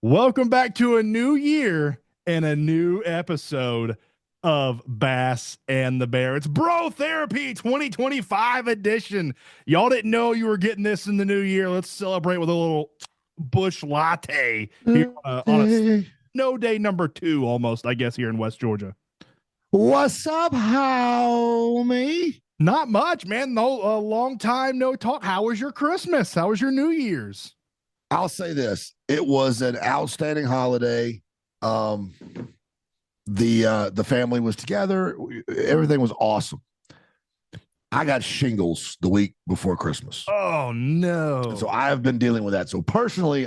Welcome back to a new year and a new episode of Bass and the Bear. It's Bro Therapy 2025 edition. Y'all didn't know you were getting this in the new year. Let's celebrate with a little bush latte here on a Hey, snow day number 2 almost, I guess, here in West Georgia. what's up, homie? Not much, man. No, a long time no talk. How was your Christmas? How was your New Year's? I'll say this: it was an outstanding holiday. Um, the family was together. Everything was awesome. I got shingles the week before Christmas, Oh no. so I have been dealing with that. So personally,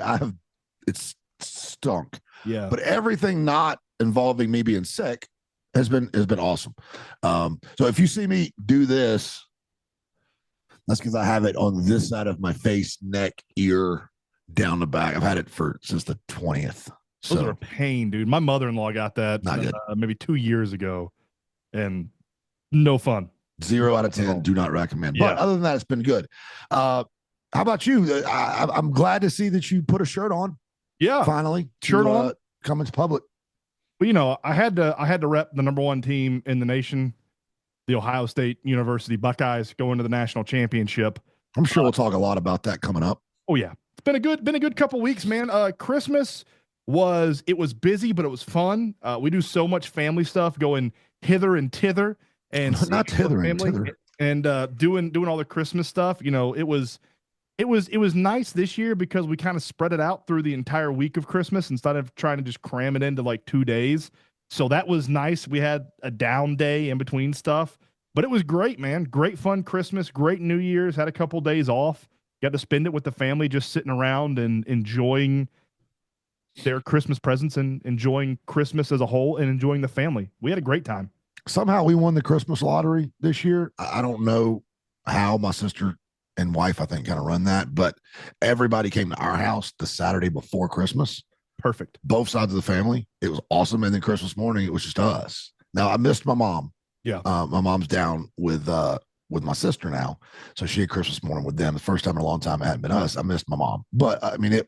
it's stunk. Yeah. But everything not involving me being sick has been awesome. So if you see me do this, that's because I have it on this side of my face, neck, ear, down the back. I've had it since the 20th. Those are a pain, dude. My mother-in-law got that Not good. Maybe 2 years ago, and no fun. 0 out of 10. Do not recommend. Yeah. But other than that, it's been good. How about you? I'm glad to see that you put a shirt on. Yeah, Finally, shirt on. Come into public. Well, I had to rep the number one team in the nation, the Ohio State University Buckeyes, going to the national championship. I'm sure we'll talk a lot about that coming up. Oh yeah, it's been a good couple weeks, man. Christmas was busy, but it was fun. We do so much family stuff, going hither and thither, and not hither and thither, and doing all the Christmas stuff. It was nice this year because we kind of spread it out through the entire week of Christmas instead of trying to just cram it into like 2 days. So that was nice. We had a down day in between stuff, but it was great, man. Great fun Christmas, great New Year's. Had a couple days off. Got to spend it with the family, just sitting around and enjoying their Christmas presents and enjoying Christmas as a whole and enjoying the family. We had a great time. Somehow we won the Christmas lottery this year. I don't know how. My sister and wife, I think, kind of run that, but everybody came to our house the Saturday before Christmas. Perfect. Both sides of the family. It was awesome. And then Christmas morning, it was just us. Now I missed my mom. Yeah. My mom's down with my sister now. So she had Christmas morning with them. The first time in a long time it hadn't been us. I missed my mom. But I mean,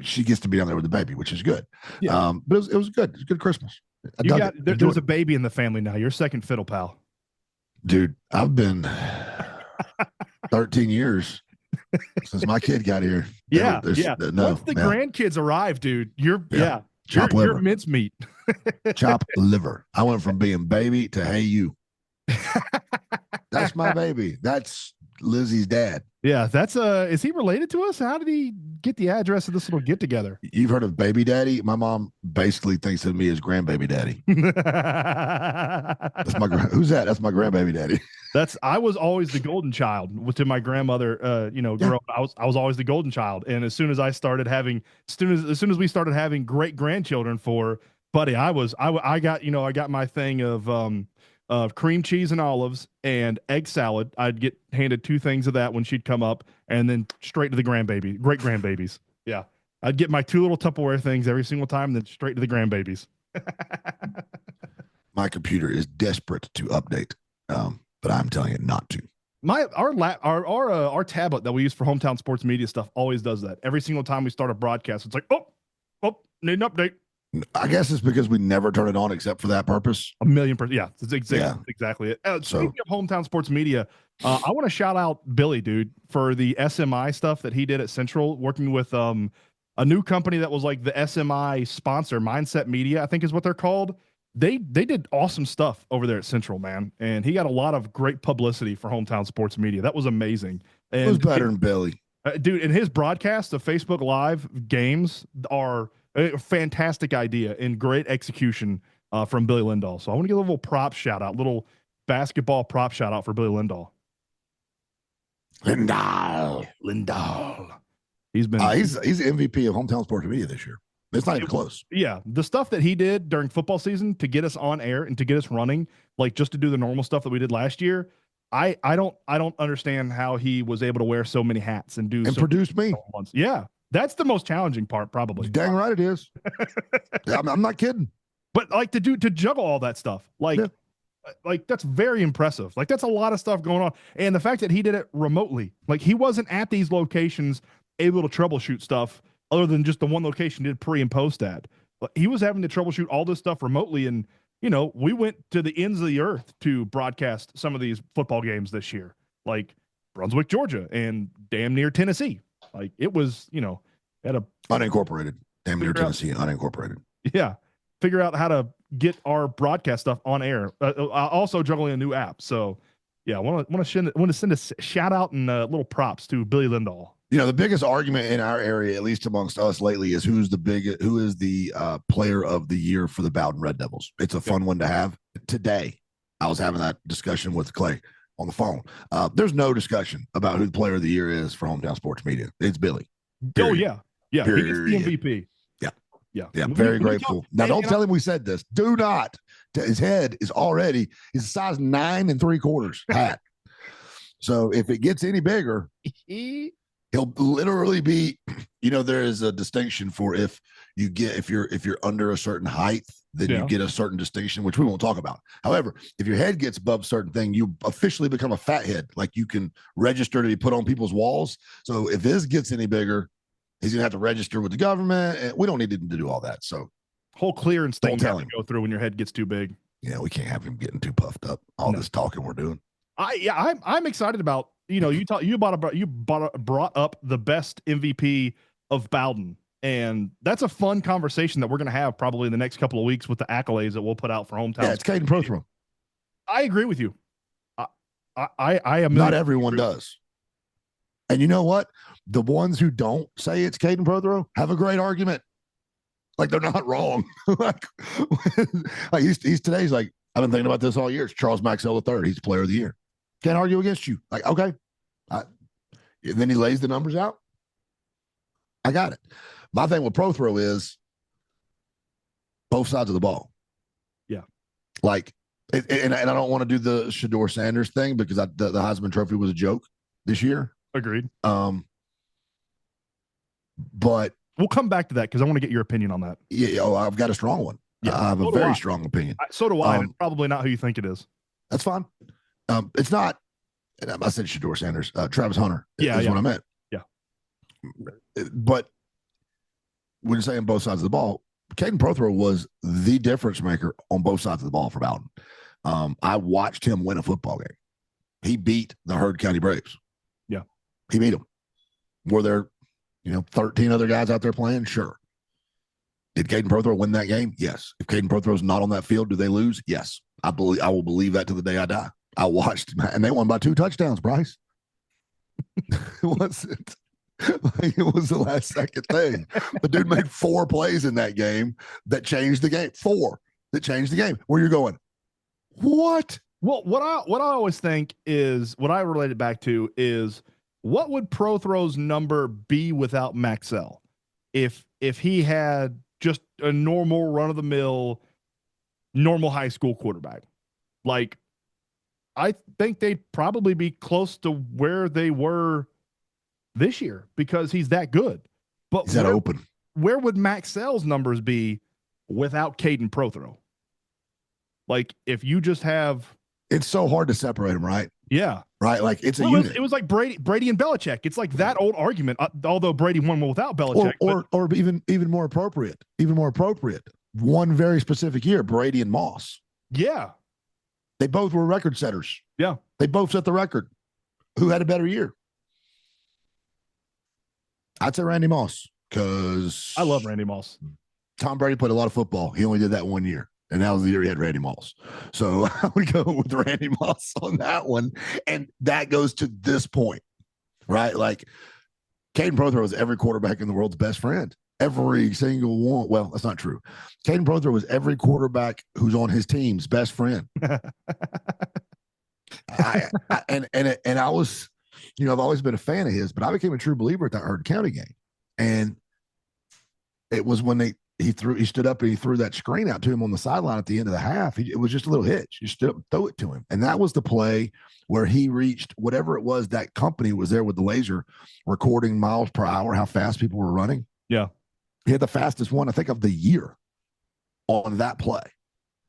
she gets to be down there with the baby, which is good. Yeah. But it was good. It was a good Christmas. There's a baby in the family now. You're second fiddle, pal. Dude, I've been 13 years since my kid got here. Yeah. Once the grandkids arrive, dude, you're Chop liver. You're mincemeat. Chop liver. I went from being baby to hey you. That's my baby. That's Lizzie's dad. Yeah, that's is he related to us? How did he get the address of this little get together? You've heard of baby daddy? My mom basically thinks of me as grandbaby daddy. That's who's that? That's my grandbaby daddy. I was always the golden child to my grandmother. Growing up, I was always the golden child, and as soon as we started having great grandchildren for buddy, I got my thing of cream cheese and olives and egg salad. I'd get handed 2 things of that when she'd come up, and then straight to the great grandbabies. Yeah. I'd get my 2 little Tupperware things every single time, and then straight to the grandbabies. My computer is desperate to update, but I'm telling it not to. Our tablet that we use for hometown sports media stuff always does that. Every single time we start a broadcast, it's like, oh, need an update. I guess it's because we never turn it on except for that purpose. 1,000,000%. Yeah, that's exactly it. Speaking of hometown sports media, I want to shout out Billy, dude, for the SMI stuff that he did at Central, working with a new company that was like the SMI sponsor, Mindset Media, I think is what they're called. They did awesome stuff over there at Central, man, and he got a lot of great publicity for hometown sports media. That was amazing. And it was better than Billy, dude. And his broadcasts of Facebook Live games are a fantastic idea and great execution from Billy Lindahl. So I want to give a little little basketball prop shout out for Billy Lindahl. Lindahl. He's been he's MVP of hometown sports media this year. It's not even close. Yeah, the stuff that he did during football season to get us on air and to get us running, like just to do the normal stuff that we did last year. I don't understand how he was able to wear so many hats and produce me. Yeah. That's the most challenging part, probably. Dang right it is. I'm not kidding. But like to juggle all that stuff, like that's very impressive. Like that's a lot of stuff going on, and the fact that he did it remotely, like he wasn't at these locations able to troubleshoot stuff other than just the one location he did pre and post at. But he was having to troubleshoot all this stuff remotely. And, we went to the ends of the earth to broadcast some of these football games this year, like Brunswick, Georgia, and damn near Tennessee. Like it was, at a unincorporated, damn near Tennessee, out, unincorporated. Yeah. Figure out how to get our broadcast stuff on air. Also juggling a new app. So, yeah, I want to send a shout out and little props to Billy Lindahl. The biggest argument in our area, at least amongst us lately, is who is the player of the year for the Bowden Red Devils. It's a fun one to have. Today, I was having that discussion with Clay on the phone. There's no discussion about who the player of the year is for Hometown Sports Media. It's Billy. Period. Oh, yeah. Yeah. Period. He's the MVP. Yeah, very grateful. Now, don't tell him we said this. Do not. His head is already, he's a size 9 3/4 hat. So if it gets any bigger, he'll literally be, there is a distinction for if you're under a certain height, then you get a certain distinction, which we won't talk about. However, if your head gets above a certain thing, you officially become a fat head. Like you can register to be put on people's walls. So if his gets any bigger, he's going to have to register with the government. And we don't need him to do all that. So whole clearance thing you have to go through when your head gets too big. Yeah, we can't have him getting too puffed up. All this talking we're doing. I'm excited about, you brought up the best MVP of Bowden. And that's a fun conversation that we're going to have probably in the next couple of weeks with the accolades that we'll put out for Hometown. Yeah, it's Caden Prothro. I agree with you. I am not everyone does. And you know what? The ones who don't say it's Caden Prothro have a great argument. Like they're not wrong. like he's today's like, I've been thinking about this all year. It's Charles Maxwell III. He's the player of the year. Can't argue against you. Like, okay. Then he lays the numbers out. I got it. My thing with Prothro is both sides of the ball. Yeah. Like, and I don't want to do the Shedeur Sanders thing because the Heisman Trophy was a joke this year. Agreed. But we'll come back to that because I want to get your opinion on that. Yeah. Oh, I've got a strong one. Yeah, I have a very strong opinion. So do I. And it's probably not who you think it is. That's fine. It's not. I said Shedeur Sanders. Travis Hunter is what I meant. Yeah. But when you're saying both sides of the ball, Caden Prothro was the difference maker on both sides of the ball for Bowden. I watched him win a football game. He beat the Heard County Braves. Yeah. He beat them. Were there 13 other guys out there playing? Sure. Did Caden Prothro win that game? Yes. If Caden Prothro's not on that field, do they lose? Yes. I will believe that to the day I die. I watched, and they won by 2 touchdowns, Bryce. It wasn't like it was the last second thing. The dude made 4 plays in that game that changed the game. 4 that changed the game. Where you're going, what? Well, what I always think is, what I relate it back to is, what would Prothro's number be without Maxell? If he had just a normal run-of-the-mill, normal high school quarterback. Like, I think they'd probably be close to where they were this year because he's that good. But he's that open. Where would Maxell's numbers be without Caden Prothro? Like, if you just have... It's so hard to separate them, right? Yeah. Right? Like, it's a unit. It was like Brady and Belichick. It's like that old argument, although Brady won without Belichick. Or even more appropriate. One very specific year, Brady and Moss. Yeah. They both were record setters. Yeah. They both set the record. Who had a better year? I'd say Randy Moss, because I love Randy Moss. Tom Brady played a lot of football. He only did that one year, and that was the year he had Randy Moss. So I would go with Randy Moss on that one. And that goes to this point, right? Like, Caden Prothro is every quarterback in the world's best friend. Every single one. Well, that's not true. Caden Prothro was every quarterback who's on his team's best friend. I was, I've always been a fan of his, but I became a true believer at that Heard County game. And it was when he stood up and he threw that screen out to him on the sideline at the end of the half. It was just a little hitch. You stood up and throw it to him. And that was the play where he reached whatever it was. That company was there with the laser recording miles per hour, how fast people were running. Yeah. He had the fastest one, I think, of the year on that play.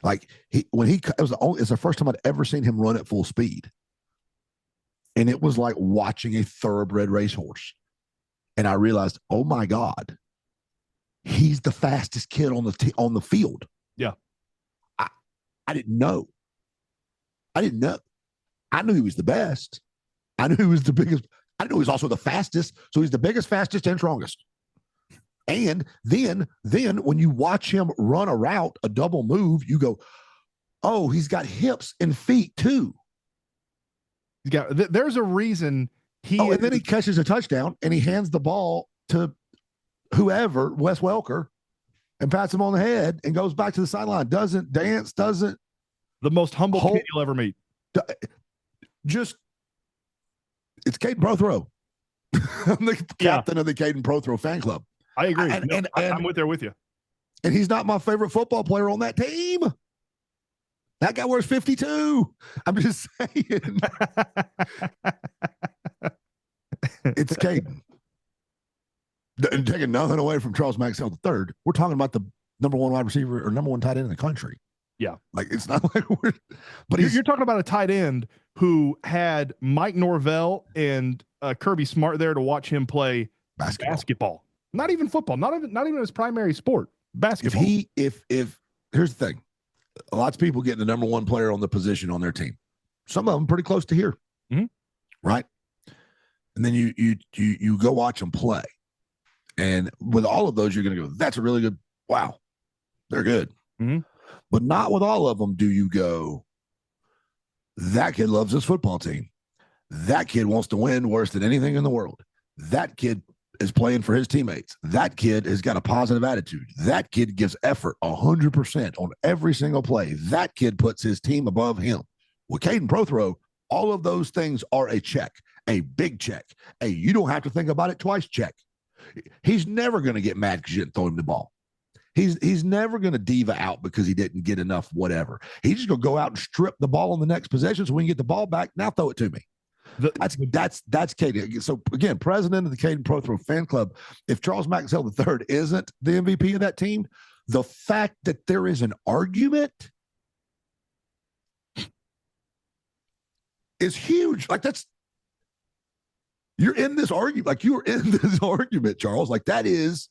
Like, it's the first time I'd ever seen him run at full speed. And it was like watching a thoroughbred racehorse. And I realized, oh my God, he's the fastest kid on the field. Yeah. I didn't know. I didn't know. I knew he was the best. I knew he was the biggest. I knew he was also the fastest. So he's the biggest, fastest, and strongest. And then when you watch him run a route, a double move, you go, oh, he's got hips and feet too. He's got. There's a reason and then he catches a touchdown and he hands the ball to whoever, Wes Welker, and pats him on the head and goes back to the sideline. Doesn't dance, doesn't. The most humble kid you'll ever meet. Just, it's Caden Prothro. I'm the captain of the Caden Prothro fan club. I agree. I'm there with you. And he's not my favorite football player on that team. That guy wears 52. I'm just saying. It's Caden. And taking nothing away from Charles Maxwell III. We're talking about the number one wide receiver or number one tight end in the country. Yeah. Like, it's not like we're, but you're talking about a tight end who had Mike Norvell and Kirby Smart there to watch him play basketball. Not even football, not even his primary sport, basketball. If here's the thing, lots of people get the number one player on the position on their team. Some of them pretty close to here, right? And then you go watch them play, and with all of those, you're going to go, that's a really good. Wow, they're good. But not with all of them do you go, that kid loves his football team. That kid wants to win worse than anything in the world. That kid is playing for his teammates. That kid has got a positive attitude. That kid gives effort 100% on every single play. That kid puts his team above him. With Caden Prothro, all of those things are a check, a big check. You don't have to think about it twice check. He's never going to get mad because you didn't throw him the ball. He's never going to diva out because he didn't get enough whatever. He's just going to go out and strip the ball on the next possession so we can get the ball back. Now throw it to me. That's Caden. So again, president of the Caden Prothro fan club. If Charles Maxwell III isn't the MVP of that team, the fact that there is an argument is huge. Like you're in this argument. Like you are in this argument, Charles. Like it's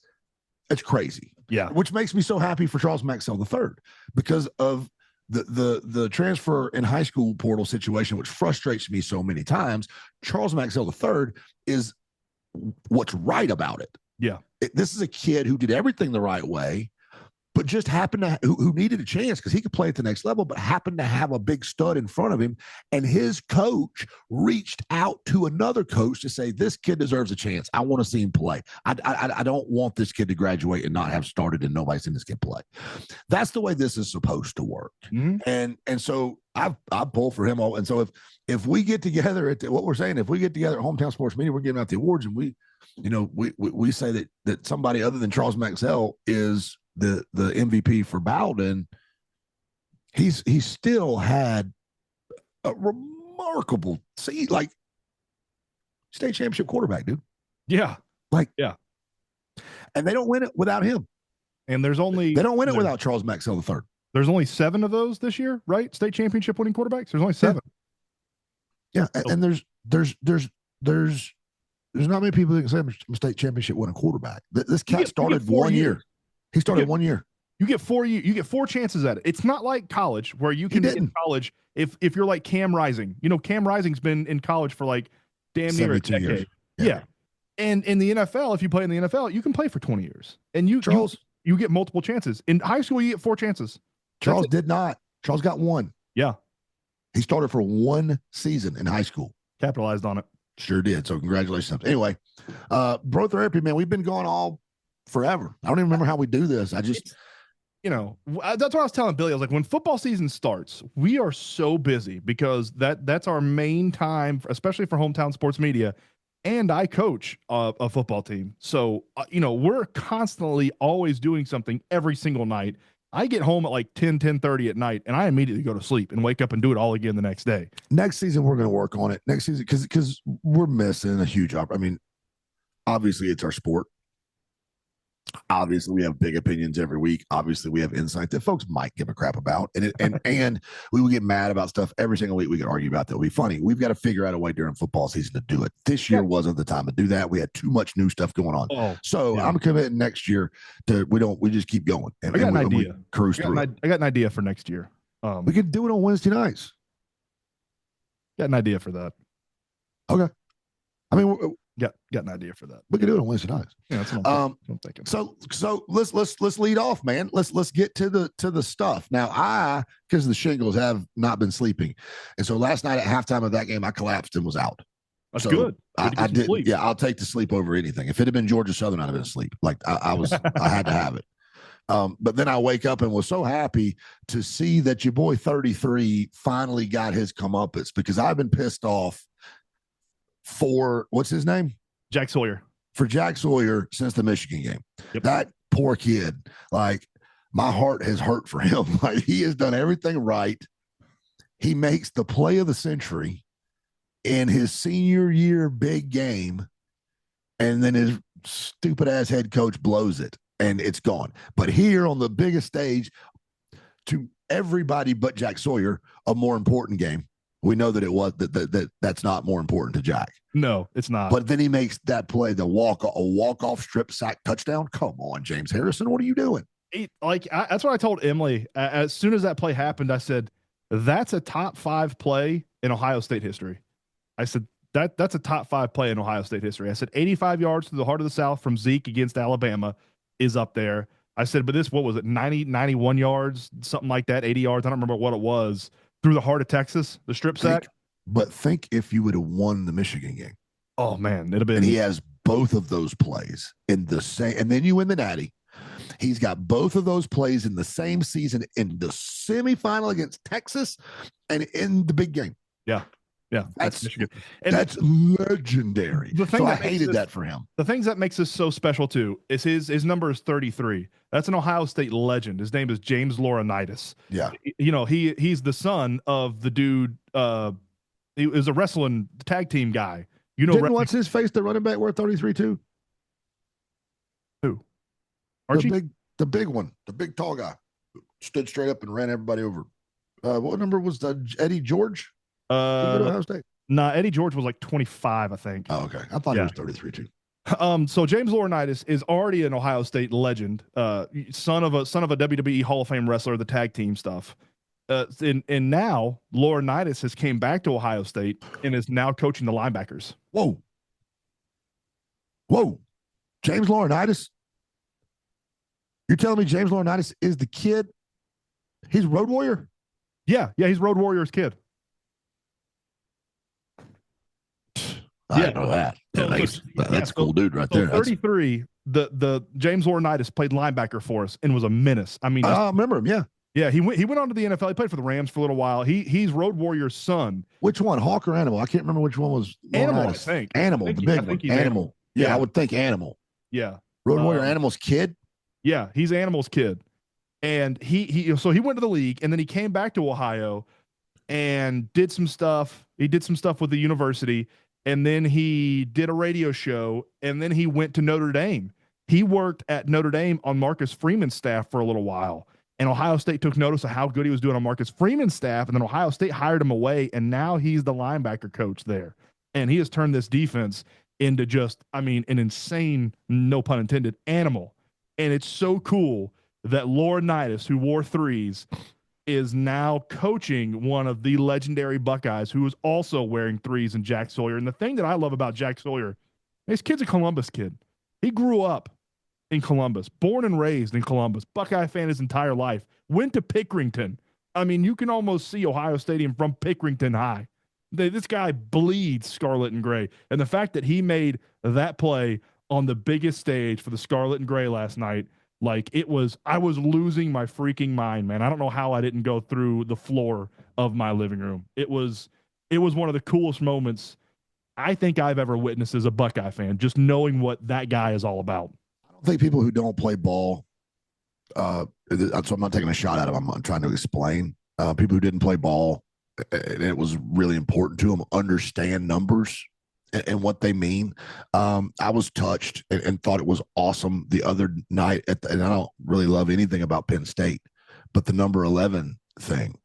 crazy. Yeah. Which makes me so happy for Charles Maxwell III because of the transfer in high school portal situation, which frustrates me so many times. Charles Maxwell III is what's right about it. Yeah. This is a kid who did everything the right way, but just happened to who needed a chance because he could play at the next level, but happened to have a big stud in front of him. And his coach reached out to another coach to say, this kid deserves a chance. I want to see him play. I don't want this kid to graduate and not have started and nobody's seen this kid play. That's the way this is supposed to work. And so I pull for him all. And so if we get together at what we're saying, if we get together at Hometown Sports Media, we're giving out the awards and we say that somebody other than Charles Maxwell is the MVP for Bowden, he's still had a remarkable state championship quarterback, dude. Yeah. And they don't win it without him. And they don't win it without Charles Maxwell III. There's only 7 of those this year, right? State championship winning quarterbacks. There's only 7. Yeah. And there's not many people that can say I'm a state championship winning quarterback. This cat started 1 year. He started 1 year. You get 4 chances at it. It's not like college where you can get in college if you're like Cam Rising. Cam Rising's been in college for like damn near a decade. Years. Yeah. And in the NFL, if you play in the NFL, you can play for 20 years. And you get multiple chances. In high school, you get 4 chances. Charles did not. Charles got 1. Yeah. He started for 1 season in high school. Capitalized on it. Sure did. So congratulations. Anyway, bro therapy, man, we've been going all forever. I don't even remember how we do this. That's what I was telling Billy. I was like, when football season starts, we are so busy because that's our main time, especially for Hometown Sports Media. And I coach a football team. So, we're constantly always doing something every single night. I get home at like 10:30 at night, and I immediately go to sleep and wake up and do it all again the next day. Next season, we're going to work on it. Next season, because we're missing a huge opportunity. I mean, obviously, it's our sport. Obviously, we have big opinions every week. Obviously, we have insight that folks might give a crap about, and we will get mad about stuff every single week. We can argue about that. It'll be funny. We've got to figure out a way during football season to do it. This year Yeah. wasn't the time to do that. We had too much new stuff going on. Oh, So yeah. I'm committing next year to we just keep going and, I got an we idea. cruise through it. I got an idea for next year. We could do it on Wednesday nights. Got an idea for that. Okay. I mean, got an idea for that. We could do it on Wednesday nights. Yeah, that's what I'm thinking. So let's lead off, man. Let's get to the stuff. Now, because the shingles have not been sleeping, and so last night at halftime of that game, I collapsed and was out. That's so good. I did. Sleep. Yeah, I'll take the sleep over anything. If it had been Georgia Southern, I'd have been asleep. Like I was, I had to have it. But then I wake up and was so happy to see that your boy 33 finally got his comeuppance, because I've been pissed off for what's his name? Jack Sawyer. For Jack Sawyer since the Michigan game. Yep. That poor kid, like my heart has hurt for him. Like he has done everything right. He makes the play of the century in his senior year big game, and then his stupid ass head coach blows it and it's gone. But here on the biggest stage, to everybody but Jack Sawyer, a more important game. We know that it was that's not more important to Jack. No, it's not. But then he makes that play, a walk-off strip sack touchdown. Come on, James Harrison, what are you doing? That's what I told Emily. As soon as that play happened, I said, that's a top 5 play in Ohio State history. I said, that's a top 5 play in Ohio State history. I said 85 yards to the heart of the South from Zeke against Alabama is up there. I said, but this, what was it, 91 yards, something like that, 80 yards. I don't remember what it was. Through the heart of Texas, the strip sack. But think if you would have won the Michigan game. Oh, man, it'd have been. And he has both of those plays in the same, and then you win the Natty. He's got both of those plays in the same season in the semifinal against Texas and in the big game. Yeah. Yeah. That's Michigan. And that's legendary. So I hated that for him. The things that makes this so special, too, is his number is 33. That's an Ohio State legend. His name is James Laurinaitis. Yeah. You know, he's the son of the dude. He was a wrestling tag team guy. You know, what's his face? The running back wear 33 too. Who? Archie? The big one, the big tall guy, stood straight up and ran everybody over. What number was Eddie George? Ohio State. Nah, Eddie George was like 25, I think. Oh, okay. I thought he was 33 too. So James Laurinaitis is already an Ohio State legend, son of a WWE Hall of Fame wrestler, the tag team stuff. And now Laurinaitis has came back to Ohio State and is now coaching the linebackers. Whoa. James Laurinaitis? You're telling me James Laurinaitis is the kid? He's Road Warrior? Yeah, he's Road Warrior's kid. I didn't know that. That's a cool dude right there. 33, the James Laurinaitis played linebacker for us and was a menace. I mean, I remember him, yeah. Yeah, he went on to the NFL. He played for the Rams for a little while. He's Road Warrior's son. Which one, Hawk or Animal? I can't remember which one was. Animal, I think. Animal, the big one. Animal. Yeah, I would think Animal. Yeah. Road Warrior Animal's kid? Yeah, he's Animal's kid. And so he went to the league, and then he came back to Ohio and did some stuff. He did some stuff with the university, and then he did a radio show, and then he went to Notre Dame. He worked at Notre Dame on Marcus Freeman's staff for a little while. And Ohio State took notice of how good he was doing on Marcus Freeman's staff, and then Ohio State hired him away, and now he's the linebacker coach there. And he has turned this defense into just, I mean, an insane, no pun intended, animal. And it's so cool that Laurinaitis, who wore 3s, is now coaching one of the legendary Buckeyes who is also wearing 3s in Jack Sawyer. And the thing that I love about Jack Sawyer, this kid's a Columbus kid. He grew up in Columbus, born and raised in Columbus, Buckeye fan his entire life, went to Pickerington. I mean, you can almost see Ohio Stadium from Pickerington High. This guy bleeds scarlet and gray. And the fact that he made that play on the biggest stage for the Scarlet and Gray last night, like I was losing my freaking mind, man. I don't know how I didn't go through the floor of my living room. It was one of the coolest moments I think I've ever witnessed as a Buckeye fan, just knowing what that guy is all about. I don't think people who don't play ball, so I'm not taking a shot at them. I'm trying to explain. People who didn't play ball, and it was really important to them, understand numbers and what they mean. I was touched and thought it was awesome the other night. And I don't really love anything about Penn State, but the number 11 thing,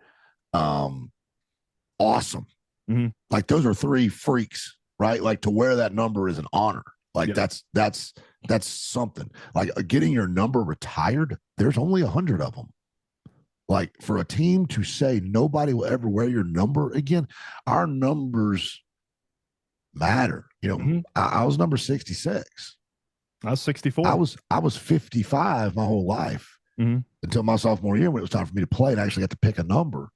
awesome. Mm-hmm. Like those are three freaks, right? Like to wear that number is an honor. Like Yeah. that's something. Like getting your number retired, there's only 100 of them. Like for a team to say nobody will ever wear your number again, our numbers matter. I was number 66. I was 64. I was 55 my whole life until my sophomore year when it was time for me to play and I actually got to pick a number.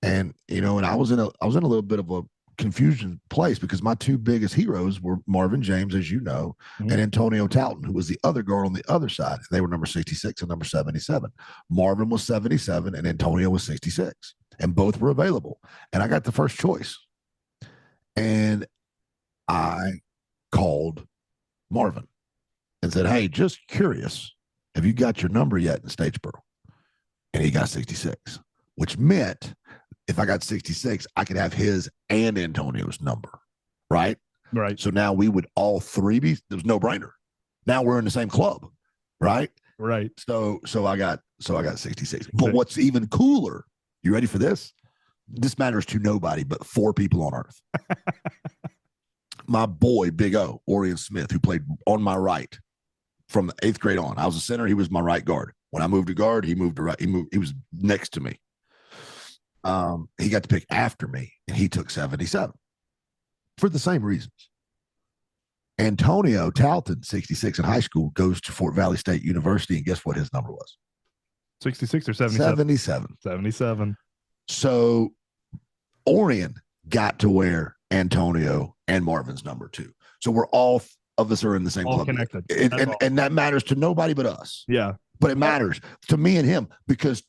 And and I was in a little bit of a confusion place because my two biggest heroes were Marvin James, as you know, and Antonio Talton, who was the other guard on the other side. They were number 66 and number 77. Marvin was 77 and Antonio was 66, and both were available. And I got the first choice. And I called Marvin and said, "Hey, just curious, have you got your number yet in Statesboro?" And he got 66, which meant if I got 66, I could have his and Antonio's number, right? Right. So now we would all three be, there's no brainer. Now we're in the same club, right? Right. So I got 66. But what's even cooler, you ready for this? This matters to nobody but 4 people on earth. My boy, Big O, Orion Smith, who played on my right from the 8th grade on. I was a center. He was my right guard. When I moved to guard, he moved to right. He was next to me. He got to pick after me, and he took 77 for the same reasons. Antonio Talton, 66 in high school, goes to Fort Valley State University, and guess what his number was? 66 or 77? 77. 77. So Orion got to wear Antonio and Marvin's number too. So we're all of us are in the same all club. Connected. And that matters to nobody but us. Yeah. But it matters to me and him because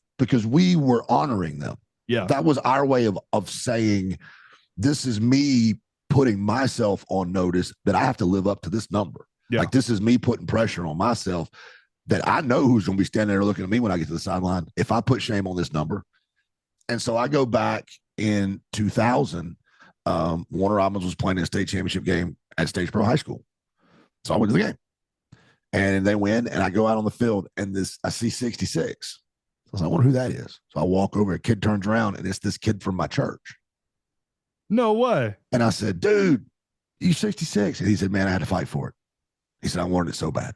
we were honoring them. Yeah. That was our way of saying, this is me putting myself on notice that I have to live up to this number. Yeah. Like this is me putting pressure on myself that I know who's going to be standing there looking at me when I get to the sideline if I put shame on this number. And so I go back in 2000. Warner Robins was playing a state championship game at Statesboro High School. So I went to the game. And they win, and I go out on the field, and I see 66. I was like, I wonder who that is. So I walk over, a kid turns around, and it's this kid from my church. No way. And I said, dude, you 66? And he said, man, I had to fight for it. He said, I wanted it so bad.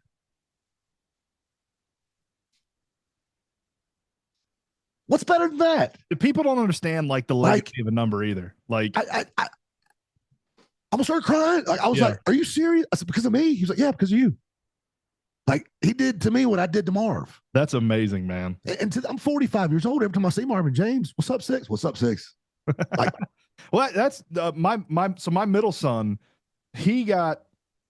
What's better than that? People don't understand like the legacy of a number either. Like I almost started crying. Like I was like, are you serious? I said, because of me? He was like, yeah, because of you. Like he did to me what I did to Marv. That's amazing, man. And I'm 45 years old. Every time I see Marvin James, what's up, 6? What's up, 6? Like, well, that's my middle son. He got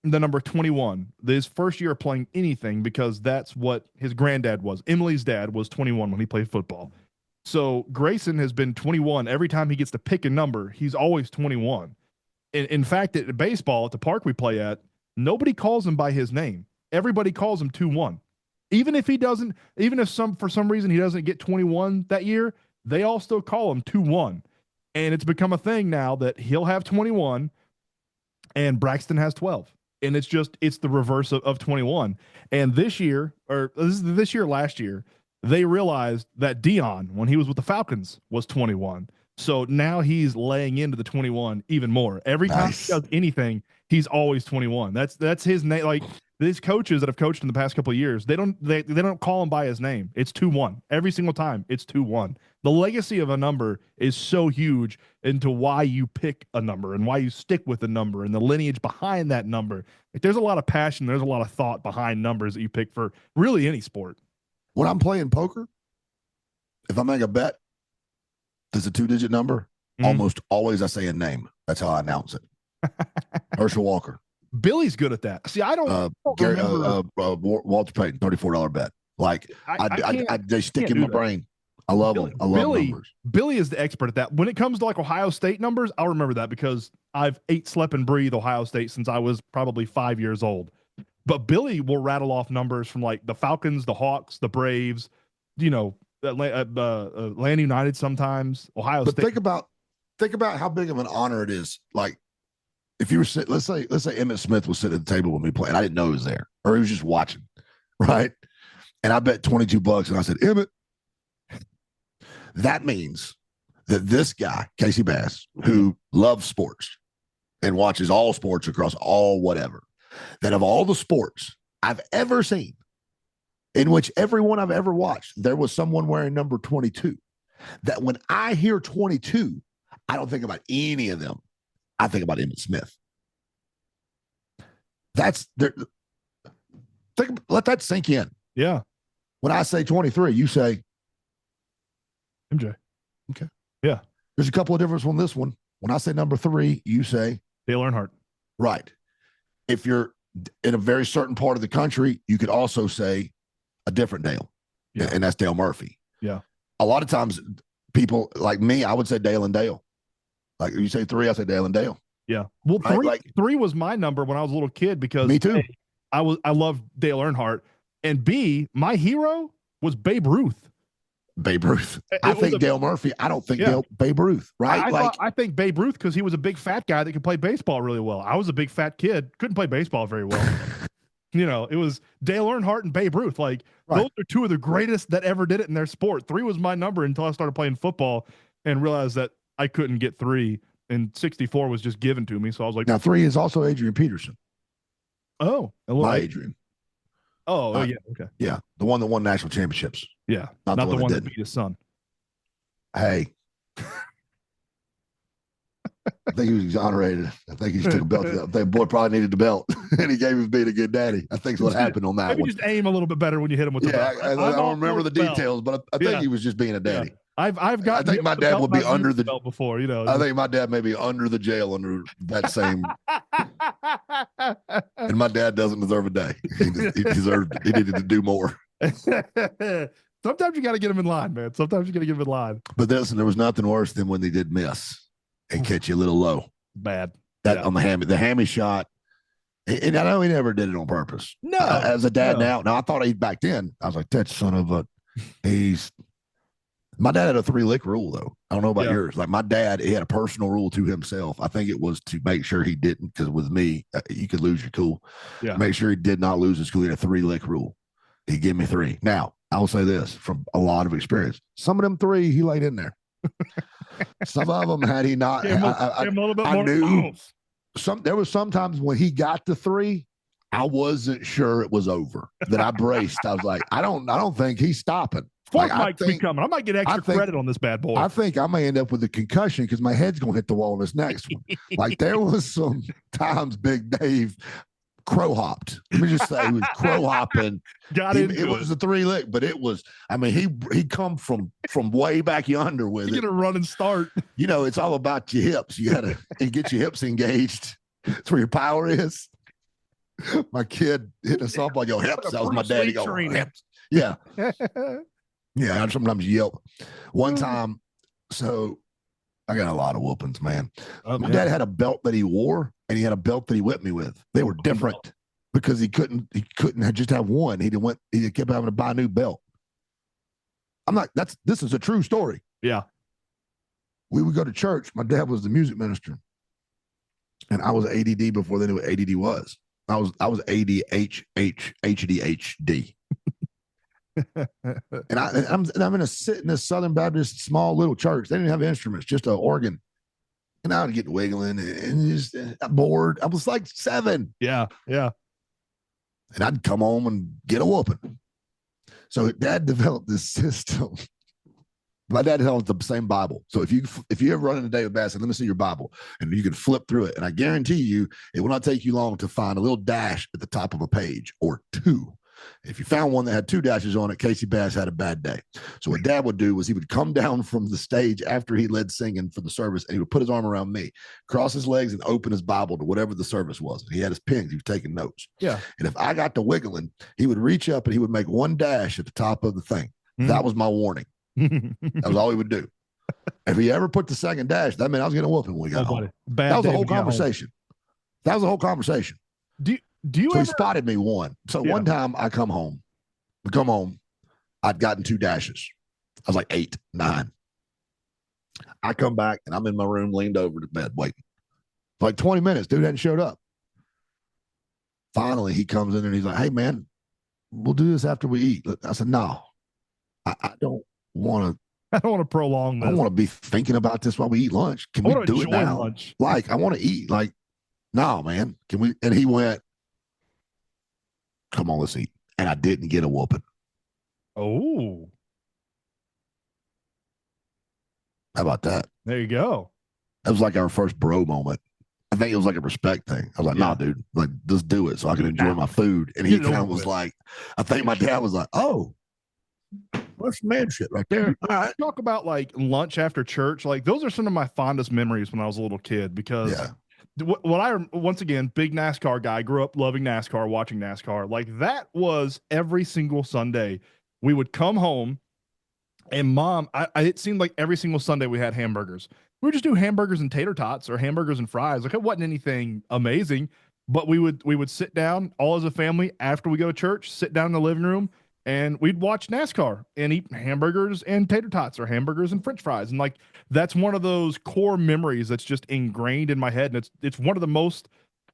the number 21 his first year of playing anything because that's what his granddad was. Emily's dad was 21 when he played football. So Grayson has been 21 every time he gets to pick a number. He's always 21. In fact, at baseball at the park we play at, nobody calls him by his name. Everybody calls him 2-1. Even if for some reason he doesn't get 21 that year, they all still call him 2-1. And it's become a thing now that he'll have 21 and Braxton has 12. And it's the reverse of 21. And this year, last year, they realized that Dion, when he was with the Falcons, was 21. So now he's laying into the 21 even more. Every time he does anything, he's always 21. That's his name. Like these coaches that have coached in the past couple of years, they don't call him by his name. It's 2-1 every single time. It's 2-1. The legacy of a number is so huge into why you pick a number and why you stick with a number and the lineage behind that number. Like there's a lot of passion. There's a lot of thought behind numbers that you pick for really any sport. When I'm playing poker, if I make a bet, there's a 2-digit number. Almost always I say a name. That's how I announce it. Herschel Walker. Billy's good at that. See, I don't Gary, Walter Payton, $34 bet. Like they stick in my brain. I love them. I love numbers. Billy is the expert at that. When it comes to like Ohio State numbers, I'll remember that because I've ate, slept, and breathed Ohio State since I was probably 5 years old. But Billy will rattle off numbers from like the Falcons, the Hawks, the Braves, Atlanta United sometimes, Ohio State. Think about how big of an honor it is. Like if you were sitting, let's say Emmett Smith was sitting at the table with me playing. I didn't know he was there, or he was just watching, right? And I bet $22, and I said, Emmett, that means that this guy, Casey Bass, who loves sports and watches all sports across all whatever, that of all the sports I've ever seen, in which everyone I've ever watched, there was someone wearing number 22. That when I hear 22, I don't think about any of them. I think about Emmett Smith. That's there. Let that sink in. Yeah. When I say 23, you say MJ. Okay. Yeah. There's a couple of differences on this one. When I say number 3, you say Dale Earnhardt. Right. If you're in a very certain part of the country, you could also say a different Dale, and that's Dale Murphy. Yeah. A lot of times, people like me, I would say Dale and Dale. Like you say 3, I say Dale and Dale. Yeah. Well, right? three was my number when I was a little kid because me too. A, I loved Dale Earnhardt, and B, my hero was Babe Ruth. Babe Ruth. I think Dale Murphy. I don't think Babe Ruth. Right? I think Babe Ruth because he was a big fat guy that could play baseball really well. I was a big fat kid, couldn't play baseball very well. It was Dale Earnhardt and Babe Ruth. Like those are two of the greatest that ever did it in their sport. 3 was my number until I started playing football and realized that I couldn't get 3, and 64 was just given to me. So I was like, now 3 is also Adrian Peterson. Oh, my Adrian. Oh, yeah, okay, yeah, the one that won national championships. Yeah, not the one that beat his son. Hey. I think he was exonerated. I think he just took a belt. I think boy probably needed the belt, and he gave his being a good daddy. I think that's what happened on that Maybe one. just aim a little bit better when you hit him with the belt. I don't remember the details, but I think he was just being a daddy. I think my dad would be under the belt before. I think my dad may be under the jail under that same. And my dad doesn't deserve a day. He needed to do more. Sometimes you got to get him in line, man. Sometimes you got to get him in line. But there was nothing worse than when they did miss and catch you a little low. Bad. That on the hammy shot. And I know he never did it on purpose. No. As a dad now I thought he back then. I was like, that son of a. My dad had a 3-lick rule though. I don't know about yours. Like my dad, he had a personal rule to himself. I think it was to make sure he didn't, because with me, you could lose your cool. Yeah. Make sure he did not lose his cool. He had a 3-lick rule. He gave me 3. Now I will say this from a lot of experience. Some of them 3 he laid in there. Some of them had he not. I knew there was sometimes when he got to 3, I wasn't sure it was over. That I braced. I was like, I don't think he's stopping. Fourth might be coming. I might get extra credit on this bad boy. I think I may end up with a concussion because my head's going to hit the wall in this next one. Like there was some times Big Dave crow hopped. Let me just say he was crow hopping. It was a 3-lick, but it was. I mean, he come from way back yonder with it. Get a running start. It's all about your hips. You got to get your hips engaged. That's where your power is. My kid hitting a softball, yo, hips. That was my daddy going, hips. Yeah. Yeah, I sometimes yelp. One time, so I got a lot of whoopings, man. My dad had a belt that he wore, and he had a belt that he whipped me with. They were different because he couldn't just have one. He kept having to buy a new belt. This is a true story. Yeah. We would go to church. My dad was the music minister, and I was ADD before they knew what ADD was. I was ADHD. And I'm in this Southern Baptist small little church. They didn't have instruments, just an organ. And I would get wiggling and just bored. I was like 7. Yeah. And I'd come home and get a whooping. So Dad developed this system. My dad held the same Bible. So if you ever run in a day with Bass, let me see your Bible, and you can flip through it. And I guarantee you, it will not take you long to find a little dash at the top of a page or 2. If you found one that had 2 dashes on it, Casey Bass had a bad day. So what Dad would do was he would come down from the stage after he led singing for the service, and he would put his arm around me, cross his legs, and open his Bible to whatever the service was. He had his pens. He was taking notes. Yeah. And if I got to wiggling, he would reach up and he would make 1 dash at the top of the thing. Mm-hmm. That was my warning. That was all he would do. If he ever put the second dash, that meant I was getting a whooping when we got home. That was the whole conversation. That was the whole conversation. Do you so he spotted me one. So one time I come home, I'd gotten 2 dashes. I was like 8, 9. I come back and I'm in my room, leaned over to bed, waiting. Like 20 minutes, dude hadn't showed up. Finally, he comes in and he's like, "Hey, man, we'll do this after we eat." I said, "No, I don't want to. I don't want to prolong I don't this. want to be thinking about this while we eat lunch. Can I we want to do it enjoy now? lunch. Like, I want to eat. Like, no, man. Can we?" And he went, "Come on, let's eat." And I didn't get a whooping. Oh, How about that? there you go. That was like our first bro moment. I think it was like a respect thing. I was like, Yeah. "Nah, dude, like, just do it so I can enjoy Now. my food." And he Get it kind over of was with. like, I think my dad was like, "Oh, that's man shit right there." All right. Talk about like lunch after church. Like those are some of my fondest memories when I was a little kid because Yeah. what I once again big NASCAR guy, grew up loving NASCAR, watching NASCAR. Like that was every single Sunday. We would come home and mom, it seemed like every single Sunday we had hamburgers. We would just do hamburgers and tater tots or hamburgers and fries. Like it wasn't anything amazing, but we would sit down all as a family after we go to church, sit down in the living room, and we'd watch NASCAR and eat hamburgers and tater tots or hamburgers and French fries. And like that's one of those core memories that's just ingrained in my head, and it's one of the most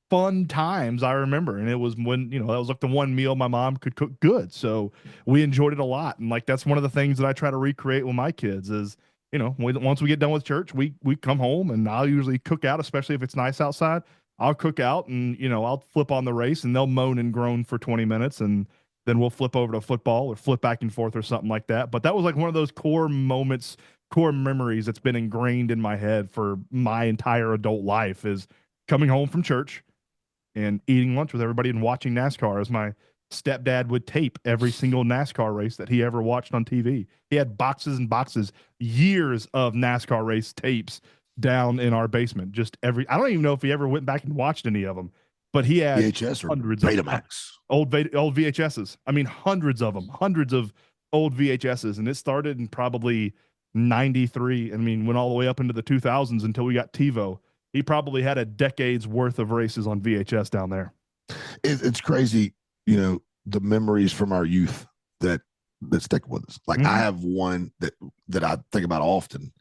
fun times I remember. And it was when, that was like the one meal my mom could cook good. So we enjoyed it a lot. And like that's one of the things that I try to recreate with my kids is, once we get done with church, we come home and I'll usually cook out, especially if it's nice outside. I'll cook out and I'll flip on the race and they'll moan and groan for 20 minutes and then we'll flip over to football or flip back and forth or something like that. But that was like one of those core moments, core memories that's been ingrained in my head for my entire adult life is coming home from church and eating lunch with everybody and watching NASCAR as my stepdad would tape every single NASCAR race that he ever watched on TV. He had boxes and boxes, years of NASCAR race tapes down in our basement. I don't even know if he ever went back and watched any of them, but he had VHS or hundreds of Betamax? old VHSs. I mean, hundreds of them, hundreds of old VHSs. And it started in probably 93. I mean, went all the way up into the 2000s until we got TiVo. He probably had a decade's worth of races on VHS down there. It's crazy, the memories from our youth that stick with us. Like I have one that I think about often,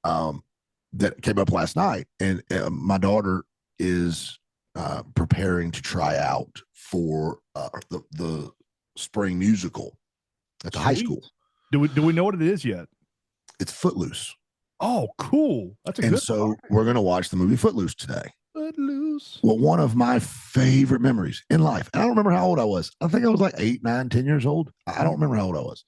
that came up last night, and my daughter is preparing to try out for the spring musical at the high school. Do we know what it is yet? It's Footloose. Oh, cool. That's a good. And so we're going to watch the movie Footloose today. Footloose. Well, one of my favorite memories in life. And I don't remember how old I was. I think I was like 8, 9, 10 years old. I don't remember how old I was.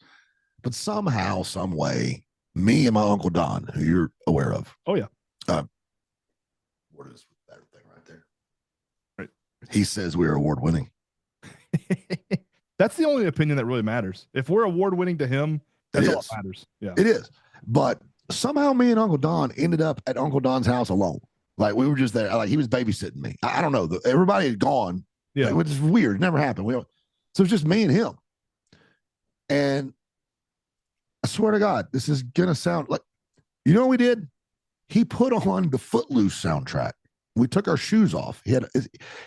But somehow, some way, me and my Uncle Don, who you're aware of. Oh, yeah. What is that thing right there? Right. He says we're award winning. That's the only opinion that really matters. If we're award winning to him, that's all that matters. Yeah. It is. But somehow me and Uncle Don ended up at Uncle Don's house alone. Like we were just there. Like he was babysitting me. I don't know. Everybody had gone. Yeah. Which is weird. It never happened. So it's just me and him. And I swear to God, this is going to sound like, you know what we did? He put on the Footloose soundtrack. We took our shoes off. He had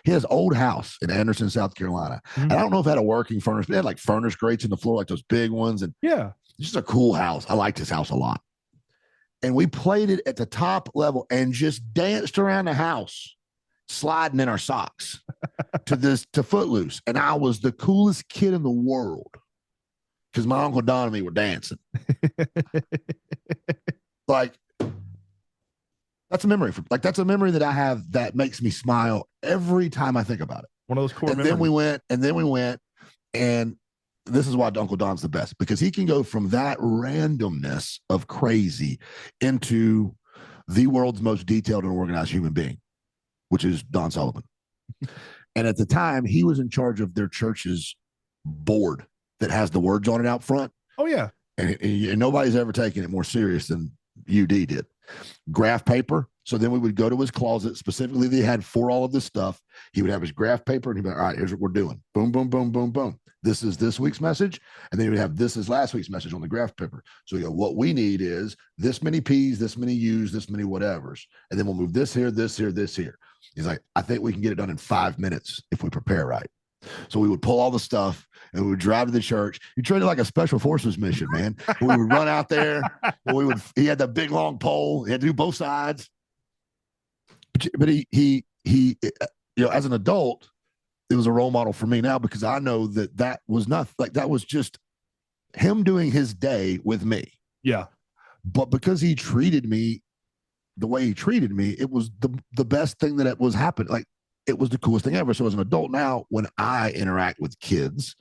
his old house in Anderson, South Carolina. And I don't know if it had a working furnace, but it had like furnace grates in the floor, like those big ones. And yeah, just a cool house. I liked his house a lot. And we played it at the top level and just danced around the house, sliding in our socks to Footloose. And I was the coolest kid in the world because my Uncle Don and me were dancing. Like, that's a memory. That's a memory that I have that makes me smile every time I think about it. One of those core memories. Then we went, and this is why Uncle Don's the best, because he can go from that randomness of crazy into the world's most detailed and organized human being, which is Don Sullivan. And at the time, he was in charge of their church's board that has the words on it out front. Oh, yeah. And nobody's ever taken it more serious than UD did. Graph paper. So then we would go to his closet, specifically they had for all of this stuff. He would have his graph paper and he'd be like, all right, here's what we're doing. Boom, boom, boom, boom, boom. This is this week's message. And then he would have this is last week's message on the graph paper. So we go, what we need is this many P's, this many U's, this many whatevers. And then we'll move this here, this here, this here. He's like, I think we can get it done in 5 minutes if we prepare right. So we would pull all the stuff and we would drive to the church. You treated it like a special forces mission, man. We would run out there. He had the big long pole. He had to do both sides. but he, as an adult, it was a role model for me now because I know that was not like that was just him doing his day with me. Yeah. But because he treated me the way he treated me, it was the best thing that it was happening. Like it was the coolest thing ever. So as an adult now, when I interact with kids,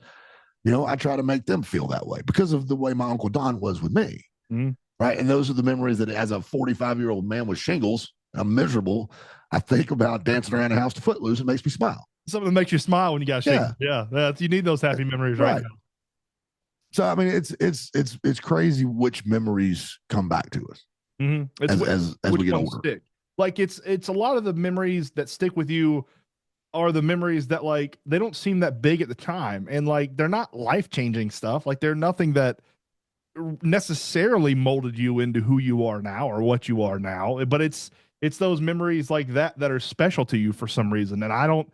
I try to make them feel that way because of the way my Uncle Don was with me. Mm-hmm. Right. And those are the memories that as a 45-year-old man with shingles, I'm miserable. I think about dancing around the house to Footloose. It makes me smile. Something that makes you smile when you got shingles. Yeah. You need those happy memories right now. So I mean, it's crazy which memories come back to us as we get older. Stick. Like it's a lot of the memories that stick with you are the memories that like they don't seem that big at the time, and like they're not life-changing stuff. Like they're nothing that necessarily molded you into who you are now or what you are now, but it's those memories like that are special to you for some reason, and I don't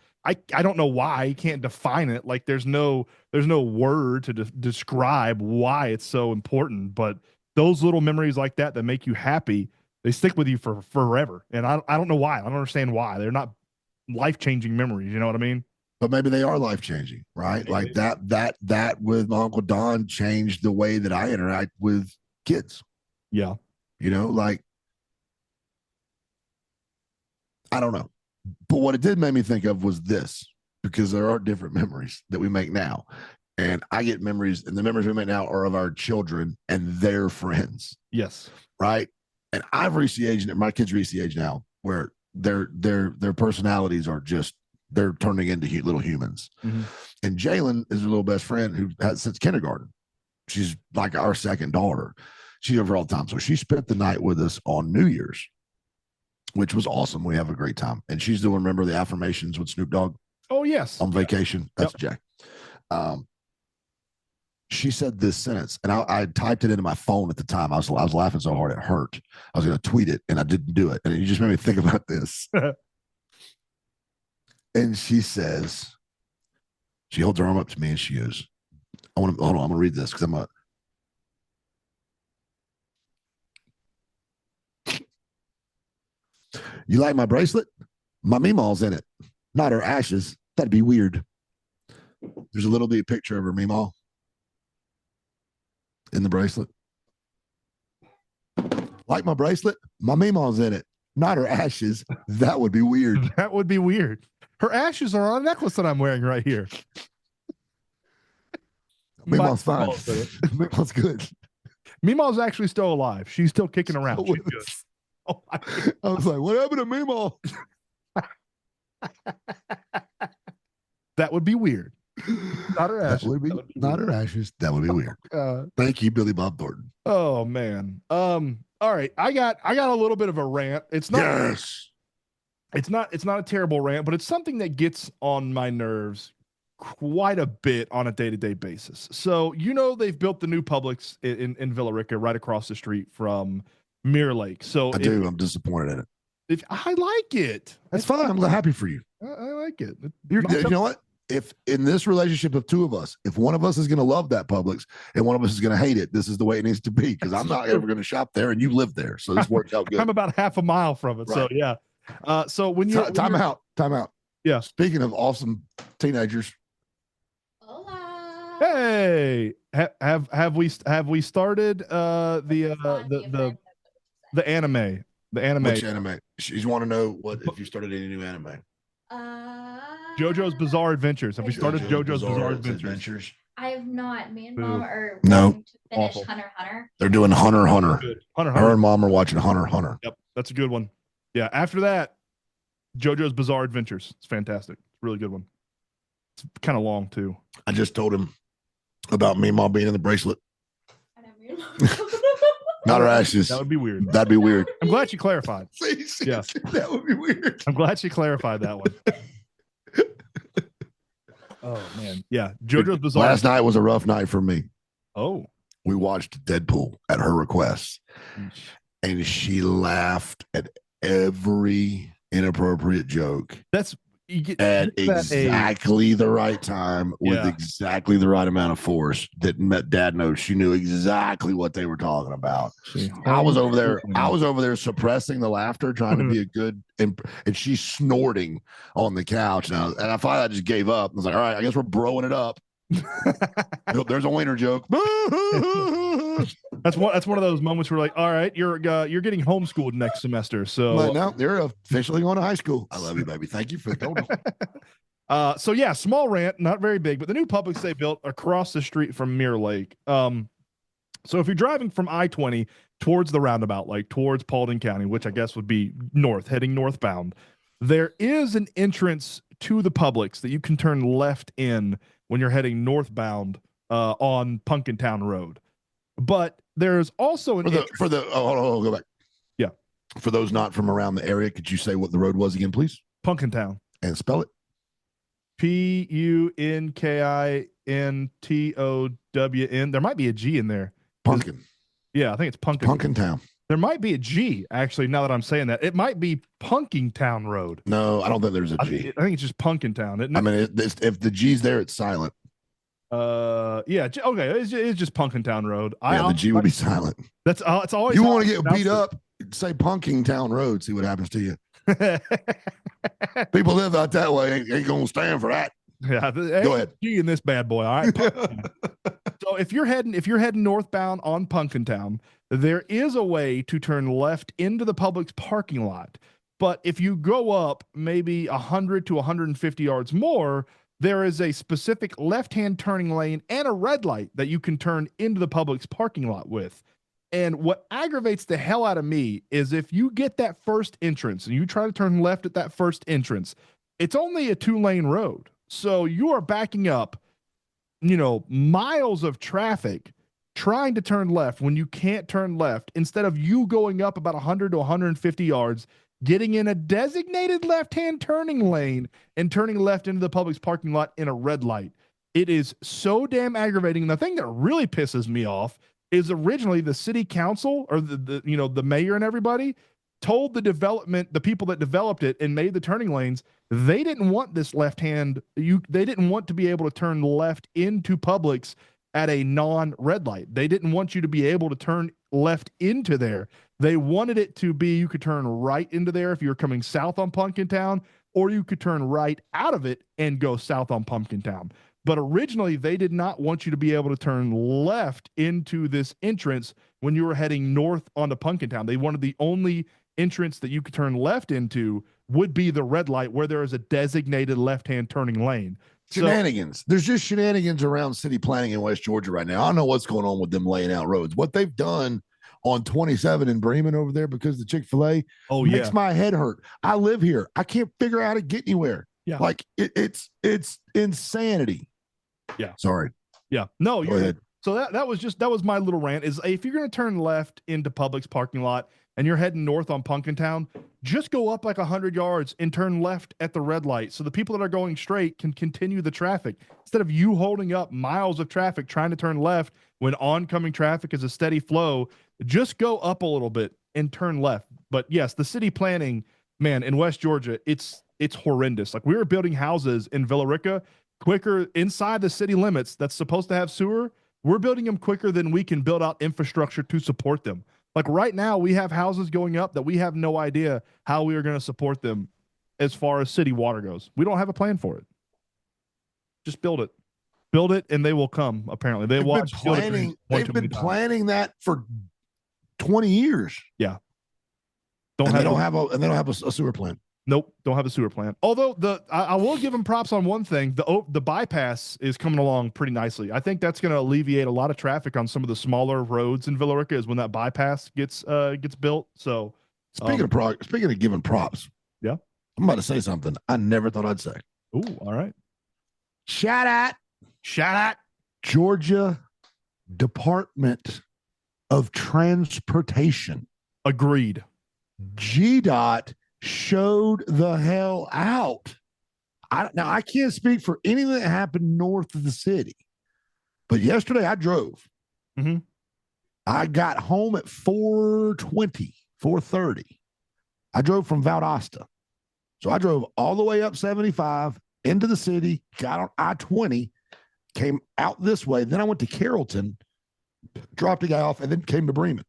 know why. I can't define it. Like there's no word to describe why it's so important, but those little memories like that make you happy, they stick with you for forever, and I don't know why. I don't understand why. They're not life-changing memories, you know what I mean? But maybe they are life changing, right? Maybe. Like that with my Uncle Don changed the way that I interact with kids. Yeah. Like I don't know. But what it did make me think of was this, because there are different memories that we make now. And I get memories, and the memories we make now are of our children and their friends. Yes. Right. And I've reached the age, my kids reach the age now where their personalities are just, they're turning into little humans. Mm-hmm. And Jalen is a little best friend who has since kindergarten. She's like our second daughter. She's over all the time. So she spent the night with us on New Year's, which was awesome. We have a great time. And she's doing, remember the affirmations with Snoop Dogg? Oh, yes. On vacation. That's Jack. She said this sentence, and I typed it into my phone at the time. I was laughing so hard it hurt. I was going to tweet it, and I didn't do it. And it just made me think about this. And she says, she holds her arm up to me and she goes, hold on, I'm going to read this because you like my bracelet? My meemaw's in it, not her ashes. That'd be weird. There's a little bitty picture of her meemaw in the bracelet. Like my bracelet? My meemaw's in it, not her ashes. That would be weird. That would be weird. Her ashes are on a necklace that I'm wearing right here. Meemaw's fine. Meemaw's good. Meemaw's actually still alive. She's still kicking around. She's good. Oh, I was like, what happened to Meemaw? That would be weird. Not her ashes. That would be not her ashes. That would be weird. Thank you, Billy Bob Thornton. Oh man. All right. I got a little bit of a rant. It's not. Yes. It's not a terrible rant, but it's something that gets on my nerves quite a bit on a day-to-day basis. So, they've built the new Publix in Villa Rica right across the street from Mirror Lake. So I'm disappointed in it. I like it. That's fine. I'm happy for you. I like it. You know what? If in this relationship of two of us, if one of us is going to love that Publix and one of us is going to hate it, this is the way it needs to be, because I'm not ever going to shop there and you live there. So this works out good. I'm about half a mile from it. Right. So yeah. So when you time out. Yeah. Speaking of awesome teenagers. Hola. Hey, have we started the anime? The anime. Which anime? She's want to know if you started any new anime. JoJo's Bizarre Adventures. Have we started JoJo's Bizarre Adventures? I have not. Me and Mom are to finish Hunter x Hunter. They're doing Hunter x Hunter. Hunter. Her and Mom are watching Hunter x Hunter. Yep, that's a good one. Yeah, after that, JoJo's Bizarre Adventures. It's fantastic. It's a really good one. It's kind of long too. I just told him about me, Mom being in the bracelet. Not her ashes. That would be weird. That'd be weird. I'm glad you clarified. Yeah, that would be weird. I'm glad she clarified that one. Oh man, yeah. JoJo's Bizarre. Last night was a rough night for me. Oh, we watched Deadpool at her request, and she laughed at every inappropriate joke. That's at give that exactly the right time with Yeah. exactly the right amount of force that Dad knows she knew exactly what they were talking about. I was over there suppressing the laughter, trying to be a good, and she's snorting on the couch now. And I finally I just gave up. I was like, all right, I guess we're broing it up. There's a wiener joke. That's one of those moments where like, all right, you're getting homeschooled next semester. So like, no, you're officially going to high school. I love you, baby. Thank you for the total. So yeah, small rant, not very big, but the new Publix they built across the street from Mirror Lake. So if you're driving from I-20 towards the roundabout, like towards Paulding County, which I guess would be north, heading northbound, there is an entrance to the Publix that you can turn left in when you're heading northbound on Punkintown Road. But there's also an hold on, go back. Yeah. For those not from around the area, could you say what the road was again, please? Punkintown. And spell it. Punkintown. There might be a G in there. Punkin. Yeah, I think it's Punkintown. There might be a G, actually, now that I'm saying that. It might be Punkintown Road. No, I don't think there's a G. I think it's just Punkintown. Isn't it? I mean, if the G's there, it's silent. Yeah, okay, it's just Punkintown Road. The G would be silent. It's always you want to get beat up, say Punkintown Road, see what happens to you. People live out that way, ain't gonna stand for that. Yeah, go ahead. G in this bad boy. All right. So if you're heading northbound on Punkintown, there is a way to turn left into the Publix parking lot. But if you go up maybe 100 to 150 yards more, there is a specific left-hand turning lane and a red light that you can turn into the Publix parking lot with. And what aggravates the hell out of me is if you get that first entrance and you try to turn left at that first entrance, it's only a 2-lane road. So you are backing up, miles of traffic trying to turn left when you can't turn left, instead of you going up about 100 to 150 yards, getting in a designated left-hand turning lane and turning left into the Publix parking lot in a red light. It is so damn aggravating. And the thing that really pisses me off is originally the city council or the mayor and everybody told the people that developed it and made the turning lanes, they didn't want this left-hand. They didn't want to be able to turn left into Publix at a non-red light. They didn't want you to be able to turn left into there. They wanted it to be you could turn right into there if you were coming south on Punkintown, or you could turn right out of it and go south on Punkintown. But originally, they did not want you to be able to turn left into this entrance when you were heading north onto Punkintown. They wanted the only entrance that you could turn left into would be the red light where there is a designated left-hand turning lane. Shenanigans. There's just shenanigans around city planning in West Georgia right now. I don't know what's going on with them laying out roads. What they've done on 27 in Bremen over there because the Chick-fil-A makes my head hurt. I live here. I can't figure out how to get anywhere. Yeah. Like it's insanity. Yeah. Sorry. Yeah. No, Go ahead. So that was my little rant is if you're going to turn left into Publix parking lot and you're heading north on Punkintown, just go up like 100 yards and turn left at the red light so the people that are going straight can continue the traffic instead of you holding up miles of traffic trying to turn left when oncoming traffic is a steady flow. Just go up a little bit and turn left. But yes, the city planning, man, in West Georgia, it's horrendous. Like we were building houses in Villa Rica quicker inside the city limits that's supposed to have sewer. We're building them quicker than we can build out infrastructure to support them. Like right now, we have houses going up that we have no idea how we are going to support them as far as city water goes. We don't have a plan for it. Just build it. Build it, and they will come, apparently. They've been planning that for 20 years. Yeah. They don't have a sewer plant. Nope, don't have a sewer plant. Although I will give them props on one thing. The bypass is coming along pretty nicely. I think that's going to alleviate a lot of traffic on some of the smaller roads in Villa Rica is when that bypass gets built. So speaking of giving props, yeah, I'm about to say something I never thought I'd say. Ooh, all right. Shout out Georgia Department of Transportation. Agreed. GDOT showed the hell out. Now, I can't speak for anything that happened north of the city, but yesterday I drove. Mm-hmm. I got home at 4:30. I drove from Valdosta. So I drove all the way up 75 into the city, got on I-20, came out this way. Then I went to Carrollton, dropped a guy off, and then came to Bremen.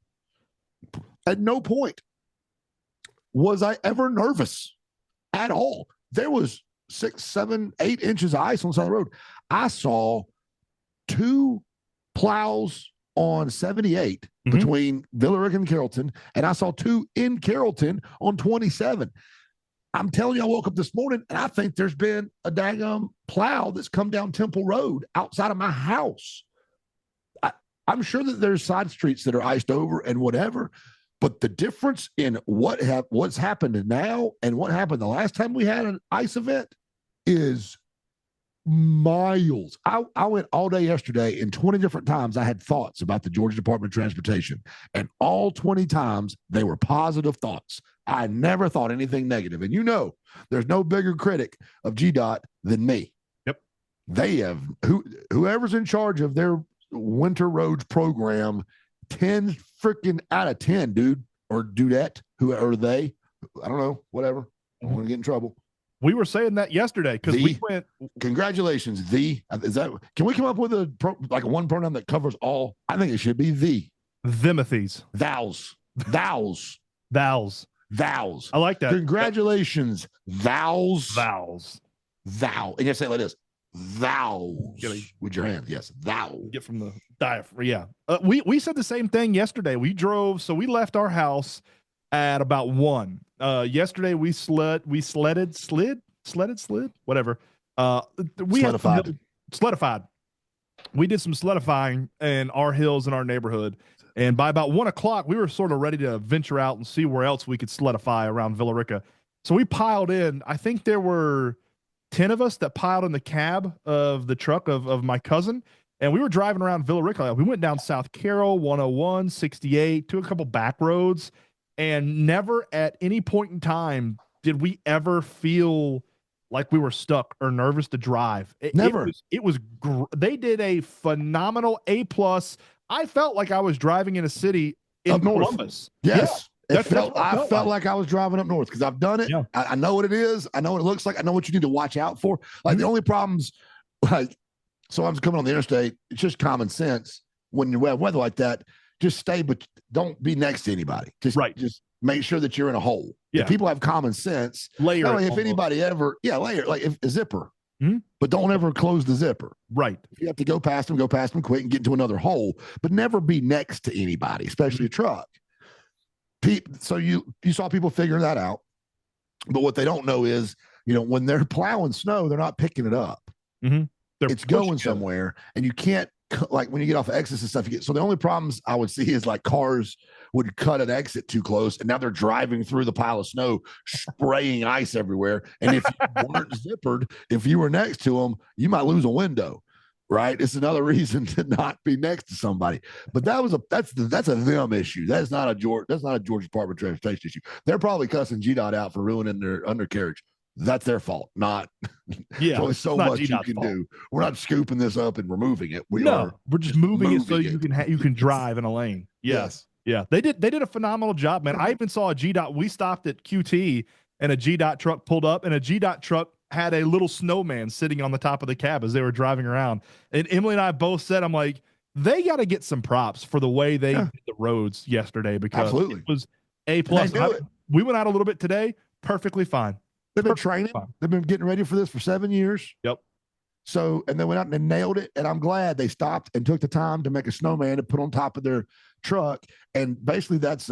At no point was I ever nervous at all. There was 6, 7, 8 inches of ice on the side of the road. I saw 2 plows on 78 between Villa Rica and Carrollton, and I saw 2 in Carrollton on 27. I'm telling you, I woke up this morning and I think there's been a daggum plow that's come down Temple Road outside of my house. I'm sure that there's side streets that are iced over and whatever, but the difference in what's happened now and what happened the last time we had an ice event is miles. I went all day yesterday, and 20 different times I had thoughts about the Georgia Department of Transportation, and all 20 times they were positive thoughts. I never thought anything negative. And there's no bigger critic of GDOT than me. Yep. They have whoever's in charge of their winter roads program, 10 freaking out of 10, dude, or dudette, who are they? I don't know, whatever. I don't want to get in trouble. We were saying that yesterday because we went. Congratulations, is that? Can we come up with a one pronoun that covers all? I think it should be Thimothy's. Thous. I like that. Congratulations, thous. Thou. And you say it like this. Thou with your hands. Yes, thou. Get from the diaphragm. Yeah. We said the same thing yesterday. We drove, so we left our house at about 1. Yesterday we sledded, whatever. We sledified. We did some sledifying in our hills in our neighborhood. And by about 1 o'clock, we were sort of ready to venture out and see where else we could sledify around Villa Rica. So we piled in. I think there were 10 of us that piled in the cab of the truck of my cousin. And we were driving around Villa Rica. We went down South Carroll, 101, 68, to a couple back roads. And never at any point in time did we ever feel like we were stuck or nervous to drive. Never. They did a phenomenal A+. I felt like I was driving in a city in Columbus. Yes. Yeah, I felt like I was driving up north because I've done it. Yeah. I know what it is. I know what it looks like. I know what you need to watch out for. Like the only problems, so I'm coming on the interstate. It's just common sense. When you have weather like that, just stay, but don't be next to anybody. Just make sure that you're in a hole. Yeah. If people have common sense, layer. If anybody ever, layer, like if a zipper, but don't ever close the zipper. Right. If you have to go past them quick and get into another hole, but never be next to anybody, especially a truck. So you saw people figuring that out, but what they don't know is, when they're plowing snow, they're not picking it up. It's going somewhere, and you can't, like when you get off of exits and stuff, so the only problems I would see is like cars would cut an exit too close, and now they're driving through the pile of snow, spraying ice everywhere. And if you weren't zippered, if you were next to them, you might lose a window. Right? It's another reason to not be next to somebody. But that's a them issue. That's not a Georgia Department of Transportation issue. They're probably cussing GDOT out for ruining their undercarriage. That's their fault. Not only so much GDOT's you can do. We're not scooping this up and removing it. We're just moving it so you can drive in a lane. Yes. Yeah. They did a phenomenal job, man. I even saw a GDOT. We stopped at QT and a GDOT truck pulled up, and a GDOT truck had a little snowman sitting on the top of the cab as they were driving around. And Emily and I both said, I'm like, they got to get some props for the way they did the roads yesterday, because it was A+. We went out a little bit today, perfectly fine. They've been training. They've been getting ready for this for 7 years. Yep. So, and they went out and they nailed it. And I'm glad they stopped and took the time to make a snowman to put on top of their truck. And basically that's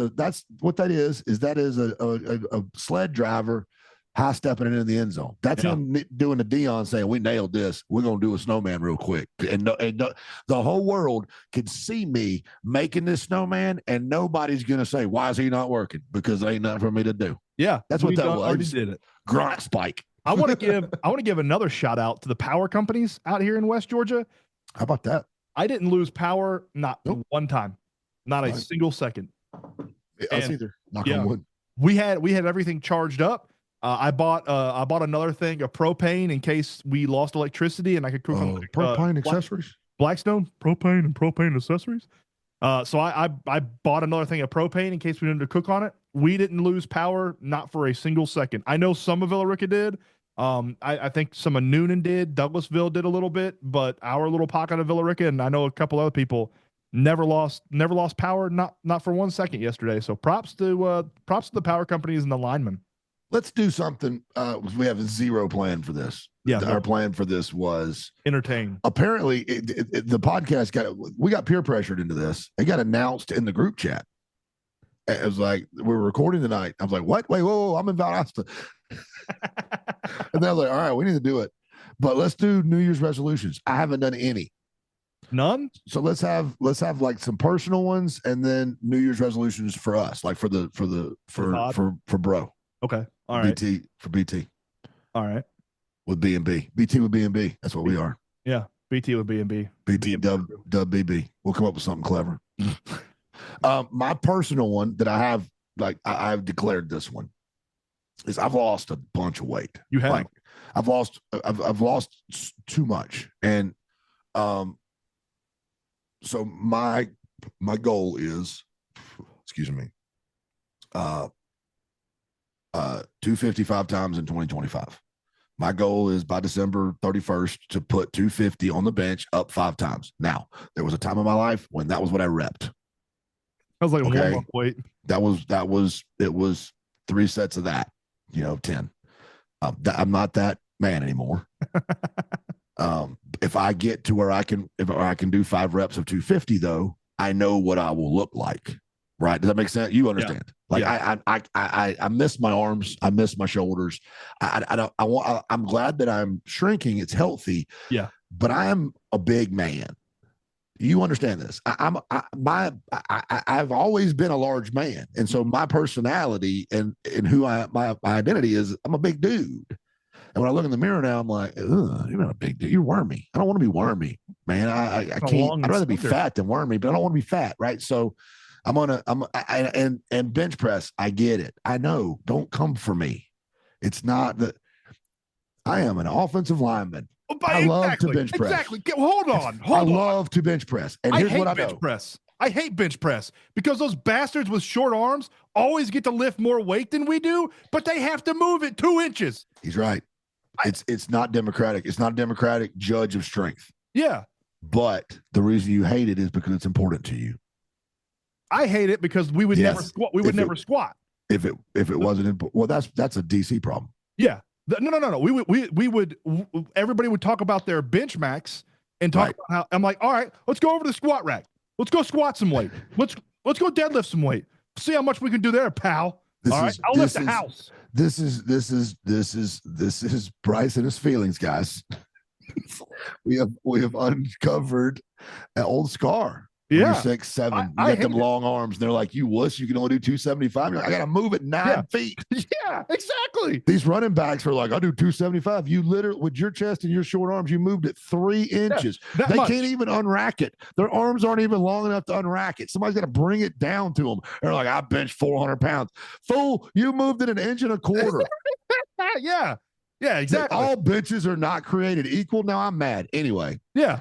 what that is a sled driver high stepping it in the end zone. That's him doing the Dion saying, we nailed this. We're going to do a snowman real quick. And the whole world could see me making this snowman, and nobody's going to say, why is he not working? Because there ain't nothing for me to do. Yeah. That's what that was. Already did it. Gronk spike. I want to give another shout out to the power companies out here in West Georgia. How about that? I didn't lose power one time, not a single second. Us either. Knock on wood. We had everything charged up. I bought another thing of propane in case we lost electricity, and I could cook on propane accessories. Blackstone propane and propane accessories. So I bought another thing of propane in case we needed to cook on it. we didn't lose power, not for a single second. I know some of Villarica did. I think some of Noonan did. Douglasville did a little bit, but our little pocket of Villarica, and I know a couple other people never lost power, not for 1 second yesterday. So props to the power companies and the linemen. Let's do something. We have a zero plan for this. Yeah, Our plan for this was entertain. Apparently, the podcast we got peer pressured into this. It got announced in the group chat. It was like, we're recording tonight. I was like, what? Wait, whoa, I'm in Valdosta. And they're like, all right, we need to do it. But let's do New Year's resolutions. I haven't done any. None. So let's have like some personal ones and then New Year's resolutions for us, like for bro. Okay. All right. BT. All right. With B&B. BT with B&B. That's what we are. Yeah. BT with B&B. BT dub BB. We'll come up with something clever. My personal one that I have, like I've declared this one, is I've lost a bunch of weight. You have. Like, I've lost too much. And so my goal is, excuse me, 255 times in 2025. My goal is by December 31st to put 250 on the bench up 5 times. Now, there was a time in my life when that was what I repped. I was like, okay, warm-up weight. It was 3 sets of that, 10. I'm not that man anymore. If I get to where I can do 5 reps of 250, though, I know what I will look like. Right? Does that make sense? You understand? Yeah. Like, yeah. I miss my arms. I miss my shoulders. I'm glad that I'm shrinking. It's healthy. Yeah. But I'm a big man. You understand this? I've always been a large man, and so my personality and who my identity is, I'm a big dude. And when I look in the mirror now, I'm like, ugh, you're not a big dude. You're wormy. I don't want to be wormy, man. I can't. I'd rather be fat than wormy, but I don't want to be fat, right? So and bench press. I get it. I know. Don't come for me. It's not that I am an offensive lineman. I love to bench press. Exactly. Hold on. I love to bench press. And here's what I know. I hate bench press because those bastards with short arms always get to lift more weight than we do, but they have to move it 2 inches. He's right. It's not democratic. It's not a democratic judge of strength. Yeah. But the reason you hate it is because it's important to you. I hate it because we would never squat. We would never squat. If it wasn't that's a DC problem. Yeah. No. We would. Everybody would talk about their bench max and talk about how. I'm like, all right, let's go over to the squat rack. Let's go squat some weight. Let's go deadlift some weight. See how much we can do there, pal. All right, I'll lift the house. This is Bryce and his feelings, guys. we have uncovered an old scar. Yeah, 6'7". You got them long arms. And they're like, you wuss, you can only do 275. You're like, I got to move it 9 feet. Yeah, exactly. These running backs are like, I do 275. You literally, with your chest and your short arms, you moved it 3 inches. Yeah, they can't even unrack it. Their arms aren't even long enough to unrack it. Somebody's got to bring it down to them. They're like, I bench 400 pounds. Fool, you moved it 1.25 inches. Yeah. Yeah, exactly. All benches are not created equal. Now I'm mad. Anyway. Yeah.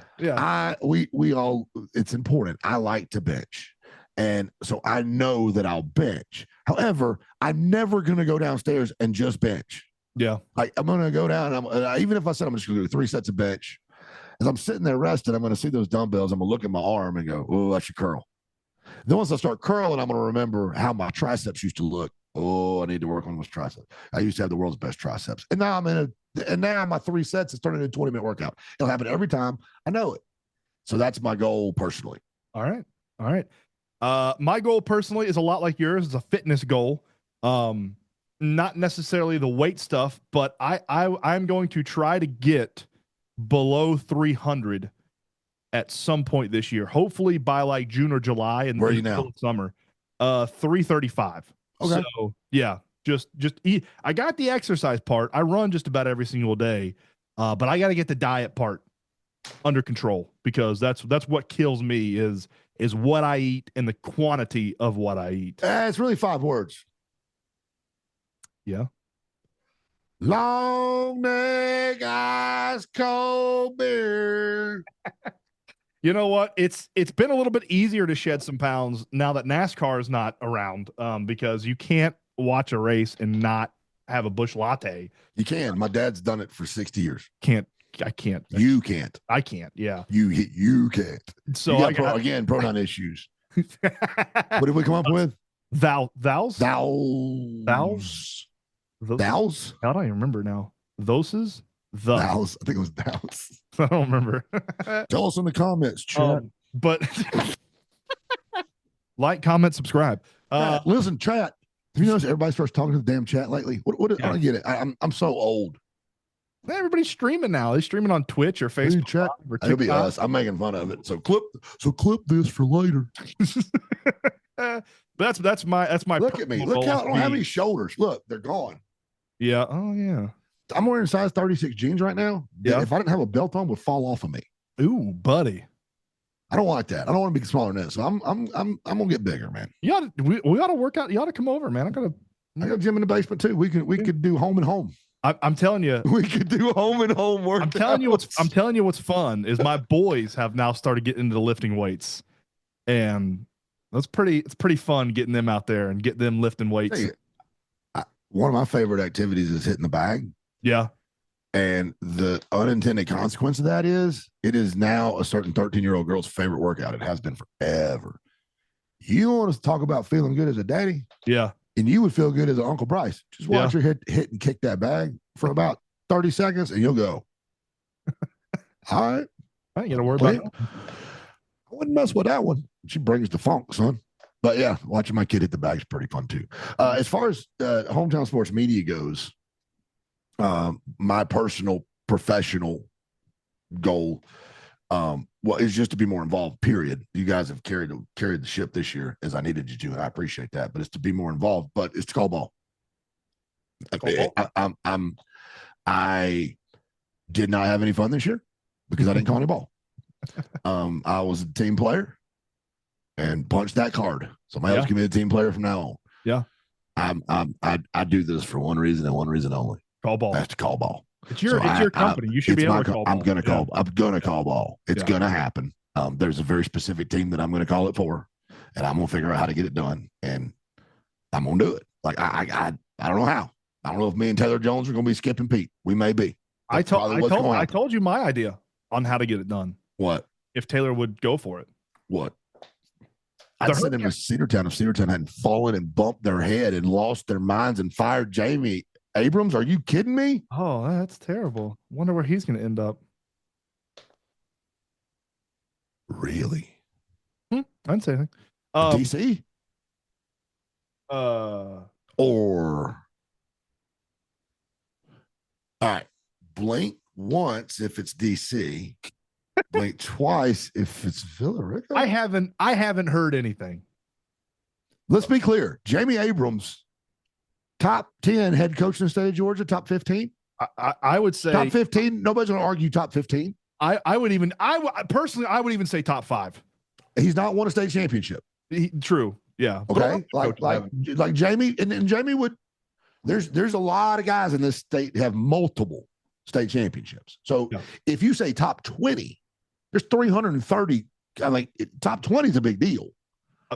We all, it's important. I like to bench. And so I know that I'll bench. However, I'm never going to go downstairs and just bench. Yeah. Like, I'm going to go down. Even if I said I'm just going to do 3 sets of bench, as I'm sitting there resting, I'm going to see those dumbbells. I'm going to look at my arm and go, oh, I should curl. Then once I start curling, I'm going to remember how my triceps used to look. Oh, I need to work on those triceps. I used to have the world's best triceps. And now now my 3 sets is turning into a 20-minute workout. It'll happen every time. I know it. So that's my goal personally. All right. My goal personally is a lot like yours. It's a fitness goal. Not necessarily the weight stuff, but I'm going to try to get below 300 at some point this year. Hopefully by like June or July and where are you now? Summer. 335. Okay. So yeah, just eat. I got the exercise part. I run just about every single day, but I got to get the diet part under control because that's what kills me is what I eat and the quantity of what I eat. It's really 5 words. Yeah. Long neck, ice cold beer. You know what? It's been a little bit easier to shed some pounds now that NASCAR is not around, because you can't watch a race and not have a bush latte. You can. My dad's done it for 60 years. Can't. I can't. You can't. I can't. Yeah. You can't. So you got again pronoun issues. What did we come up with? Thous. Thous. Thous. I don't even remember now. Thoses. Thous. I think it was thous. I don't remember. Tell us in the comments, chat. But like, comment, subscribe. Listen, chat. Have you noticed everybody starts talking to the damn chat lately? What I don't get it. I'm so old. Everybody's streaming now. They're streaming on Twitch or Facebook. Chat. Or It'll be us. I'm making fun of it. So clip this for later. That's my. Look at me. Look how I don't have any shoulders. Look, they're gone. Yeah. Oh yeah. I'm wearing size 36 jeans right now. Yeah. If I didn't have a belt on, it would fall off of me. Ooh, buddy. I don't like that. I don't want to be smaller than that. So I'm gonna get bigger, man. We ought to work out. You ought to come over, man. I got a gym in the basement too. We could do home and home. I'm telling you, we could do home and home work. I'm telling you what's fun is my boys have now started getting into lifting weights, and it's pretty fun getting them out there and get them lifting weights. Hey, one of my favorite activities is hitting the bag. Yeah. And the unintended consequence of that is it is now a certain 13-year-old girl's favorite workout. It has been forever. You want to talk about feeling good as a daddy? Yeah. And you would feel good as an Uncle Bryce. Just watch her hit and kick that bag for about 30 seconds and you'll go, all right. I ain't got to worry about it. I wouldn't mess with that one. She brings the funk, son. But yeah, watching my kid hit the bag is pretty fun too. As far as hometown sports media goes, my personal professional goal is just to be more involved, period. You guys have carried the ship this year as I needed you to, and I appreciate that, but it's to be more involved, but it's to call ball. I did not have any fun this year because I didn't call any ball. I was a team player and punched that card. Somebody else give me a team player from now on. Yeah. I do this for one reason and one reason only. Call ball. That's to call ball. It's your company. You should be able to call ball. I'm gonna call ball. It's gonna happen. There's a very specific team that I'm gonna call it for, and I'm gonna figure out how to get it done, and I'm gonna do it. Like I don't know how. I don't know if me and Taylor Jones are gonna be skipping Pete. We may be. I told you my idea on how to get it done. What? If Taylor would go for it. What? I'd send him to Cedartown if Cedartown hadn't fallen and bumped their head and lost their minds and fired Jamie Abrams. Are you kidding me? Oh, that's terrible. Wonder where he's going to end up. Really? I didn't say anything. DC? Or all right. Blink once if it's DC. Blink twice if it's Villarica. I haven't heard anything. Let's be clear. Jamie Abrams, top 10 head coach in the state of Georgia, top 15. I would say top 15. Nobody's going to argue top 15. I would even say top 5. He's not won a state championship. True. Yeah. Okay. Like Jamie and Jamie would. There's a lot of guys in this state that have multiple state championships. So if you say top 20, there's 330. Top 20 is a big deal.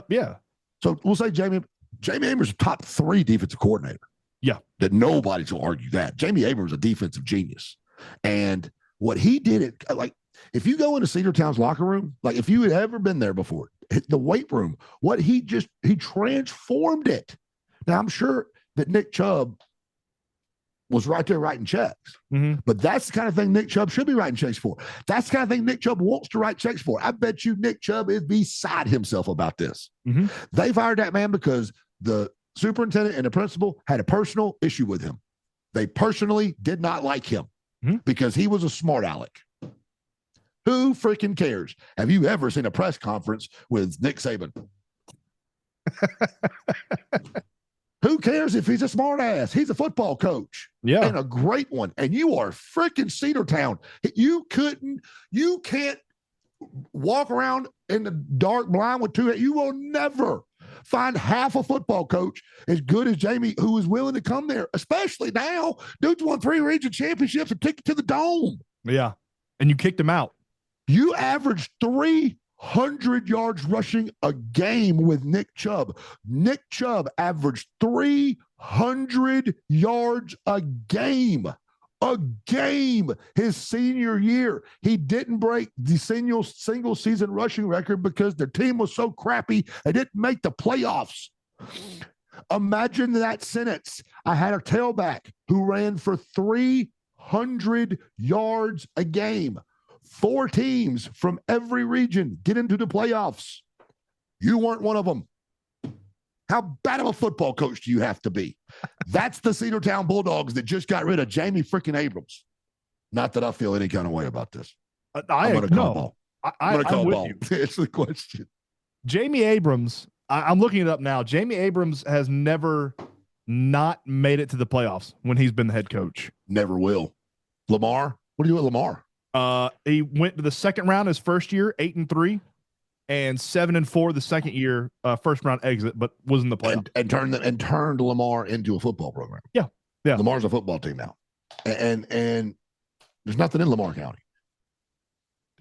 Yeah. So we'll say Jamie Abrams is top 3 defensive coordinator. Yeah. That nobody's will argue that. Jamie Abrams is a defensive genius. And what he did, if you go into Cedartown's locker room, like if you had ever been there before, the weight room, he transformed it. Now I'm sure that Nick Chubb was right there writing checks. Mm-hmm. But that's the kind of thing Nick Chubb should be writing checks for. That's the kind of thing Nick Chubb wants to write checks for. I bet you Nick Chubb is beside himself about this. Mm-hmm. They fired that man because the superintendent and the principal had a personal issue with him. They personally did not like him because he was a smart aleck. Who freaking cares? Have you ever seen a press conference with Nick Saban? Who cares if he's a smart ass? He's a football coach. Yeah. And a great one. And you are freaking Cedartown. You can't walk around in the dark blind with 2. You will never find half a football coach as good as Jamie who is willing to come there, especially now. Dude's won 3 region championships and took it to the dome. Yeah. And you kicked him out. You averaged 300 yards rushing a game with Nick Chubb. Nick Chubb averaged 300 yards a game. A game his senior year. He didn't break the single season rushing record because their team was so crappy they didn't make the playoffs. Imagine that sentence. I had a tailback who ran for 300 yards a game. 4 teams from every region get into the playoffs. You weren't one of them. How bad of a football coach do you have to be? That's the Cedartown Bulldogs that just got rid of Jamie freaking Abrams. Not that I feel any kind of way about this. I'm going to call ball. I'm going to call ball. It's the question. Jamie Abrams, I'm looking it up now. Jamie Abrams has never not made it to the playoffs when he's been the head coach. Never will. Lamar? What do you do with Lamar? He went to the second round his first year, 8-3. And 7-4 the second year, first round exit, but was in the playoff and turned Lamar into a football program. Yeah. Lamar's a football team now, and there's nothing in Lamar County.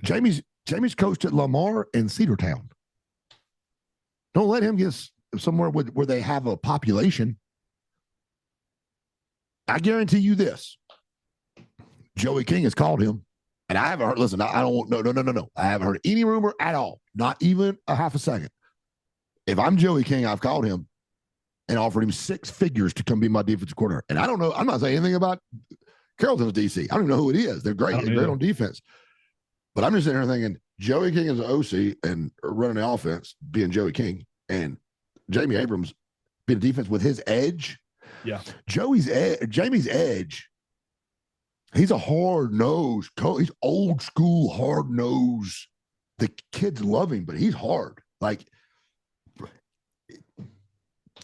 Jamie's coached at Lamar and Cedartown. Don't let him get somewhere where they have a population. I guarantee you this: Joey King has called him. And I haven't heard, listen, I don't, no. I haven't heard any rumor at all, not even a half a second. If I'm Joey King, I've called him and offered him 6 figures to come be my defensive coordinator. And I don't know, I'm not saying anything about Carrollton's DC. I don't even know who it is. They're great. They're great on defense. But I'm just sitting here thinking, Joey King is an OC and running the offense, being Joey King, and Jamie Abrams being a defense with his edge. Yeah. Jamie's edge. He's a hard-nosed coach. He's old school, hard-nosed. The kids love him, but he's hard. Like,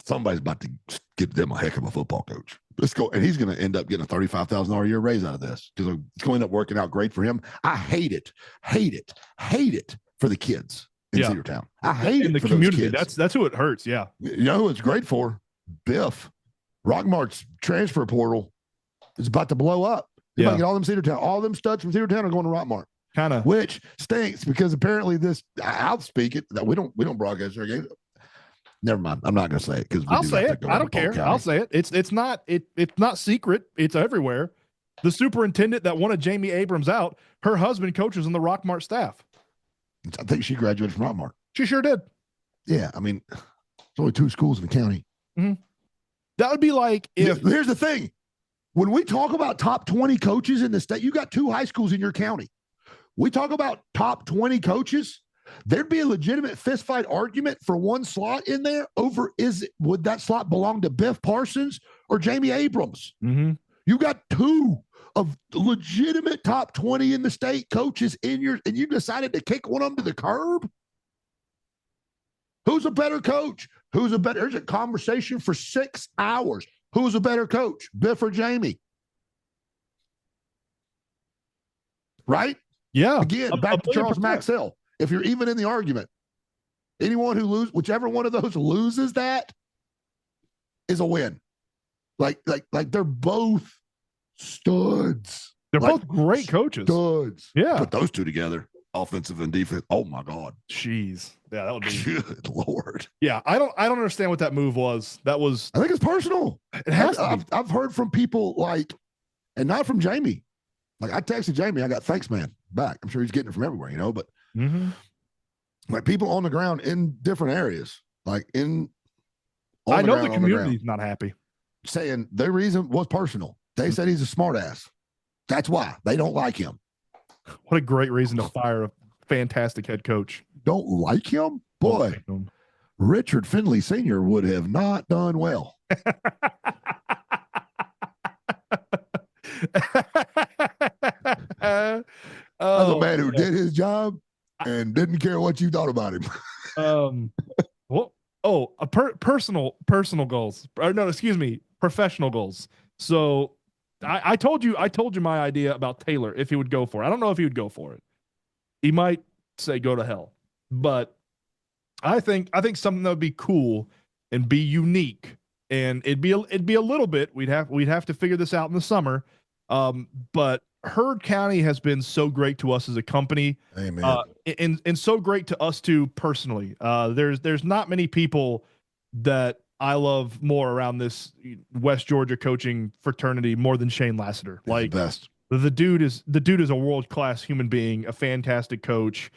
somebody's about to give them a heck of a football coach. Let's go. And he's going to end up getting a $35,000 a year raise out of this because it's going to end up working out great for him. I hate it for the kids in Cedartown. I hate in it the for community. Those kids. That's who it hurts. Yeah. You know who it's great for? Biff. Rockmart's transfer portal is about to blow up. You might get all them Cedartown. All them studs from Cedartown are going to Rockmart. Kind of. Which stinks because apparently this, I'll speak it. We don't broadcast our games. Never mind. I'm not going to say it because I'll say it. I don't care. I'll say it. It's not secret. It's everywhere. The superintendent that wanted Jamie Abrams out, her husband coaches on the Rockmart staff. I think she graduated from Rockmart. She sure did. Yeah. I mean, there's only 2 schools in the county. Mm-hmm. That would be like if. Here's the thing. When we talk about top 20 coaches in the state, you got 2 high schools in your county. We talk about top 20 coaches. There'd be a legitimate fistfight argument for one slot in there over would that slot belong to Biff Parsons or Jamie Abrams? Mm-hmm. You got 2 of legitimate top 20 in the state coaches and you decided to kick one of them to the curb? Who's a better coach? There's a conversation for 6 hours. Who's a better coach, Biff or Jamie? Right? Yeah. Again, back to Charles Maxwell. If you're even in the argument, anyone who loses, whichever one of those loses that is a win. Like they're both studs. They're both great coaches. Studs. Yeah. Put those 2 together, offensive and defense. Oh my God. Jeez. Yeah, that would be good Lord. Yeah, I don't understand what that move was. I think it's personal. It has to be. I've heard from people and not from Jamie. Like I texted Jamie, I got thanks, man, back. I'm sure he's getting it from everywhere, but like people on the ground in different areas, I know the community's not happy. Saying their reason was personal. They said he's a smartass. That's why they don't like him. What a great reason to fire a fantastic head coach. Don't like him? Boy, Richard Finley Sr. would have not done well. That's a man who did his job and didn't care what you thought about him. Personal goals. No, excuse me, professional goals. So I told you my idea about Taylor if he would go for it. I don't know if he would go for it. He might say go to hell, but I think something that would be cool and be unique, and it'd be a little bit. We'd have to figure this out in the summer. But Heard County has been so great to us as a company. Amen. And so great to us too personally. There's not many people that I love more around this West Georgia coaching fraternity more than Shane Lassiter. He's Like the best. the dude is a world class human being, a fantastic coach.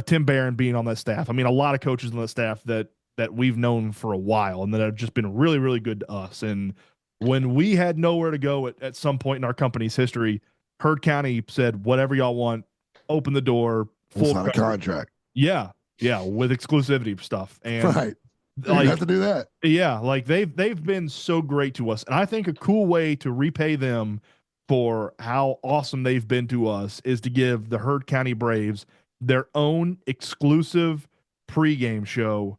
Tim Barron being on that staff. I mean, a lot of coaches on that staff that we've known for a while and that have just been really, really good to us. And when we had nowhere to go at some point in our company's history, Heard County said, "Whatever y'all want, open the door." We'll sign a contract. Yeah, with exclusivity stuff. And Right. like, You have to do that. Yeah, like they've been so great to us. And I think a cool way to repay them for how awesome they've been to us is to give the Heard County Braves their own exclusive pregame show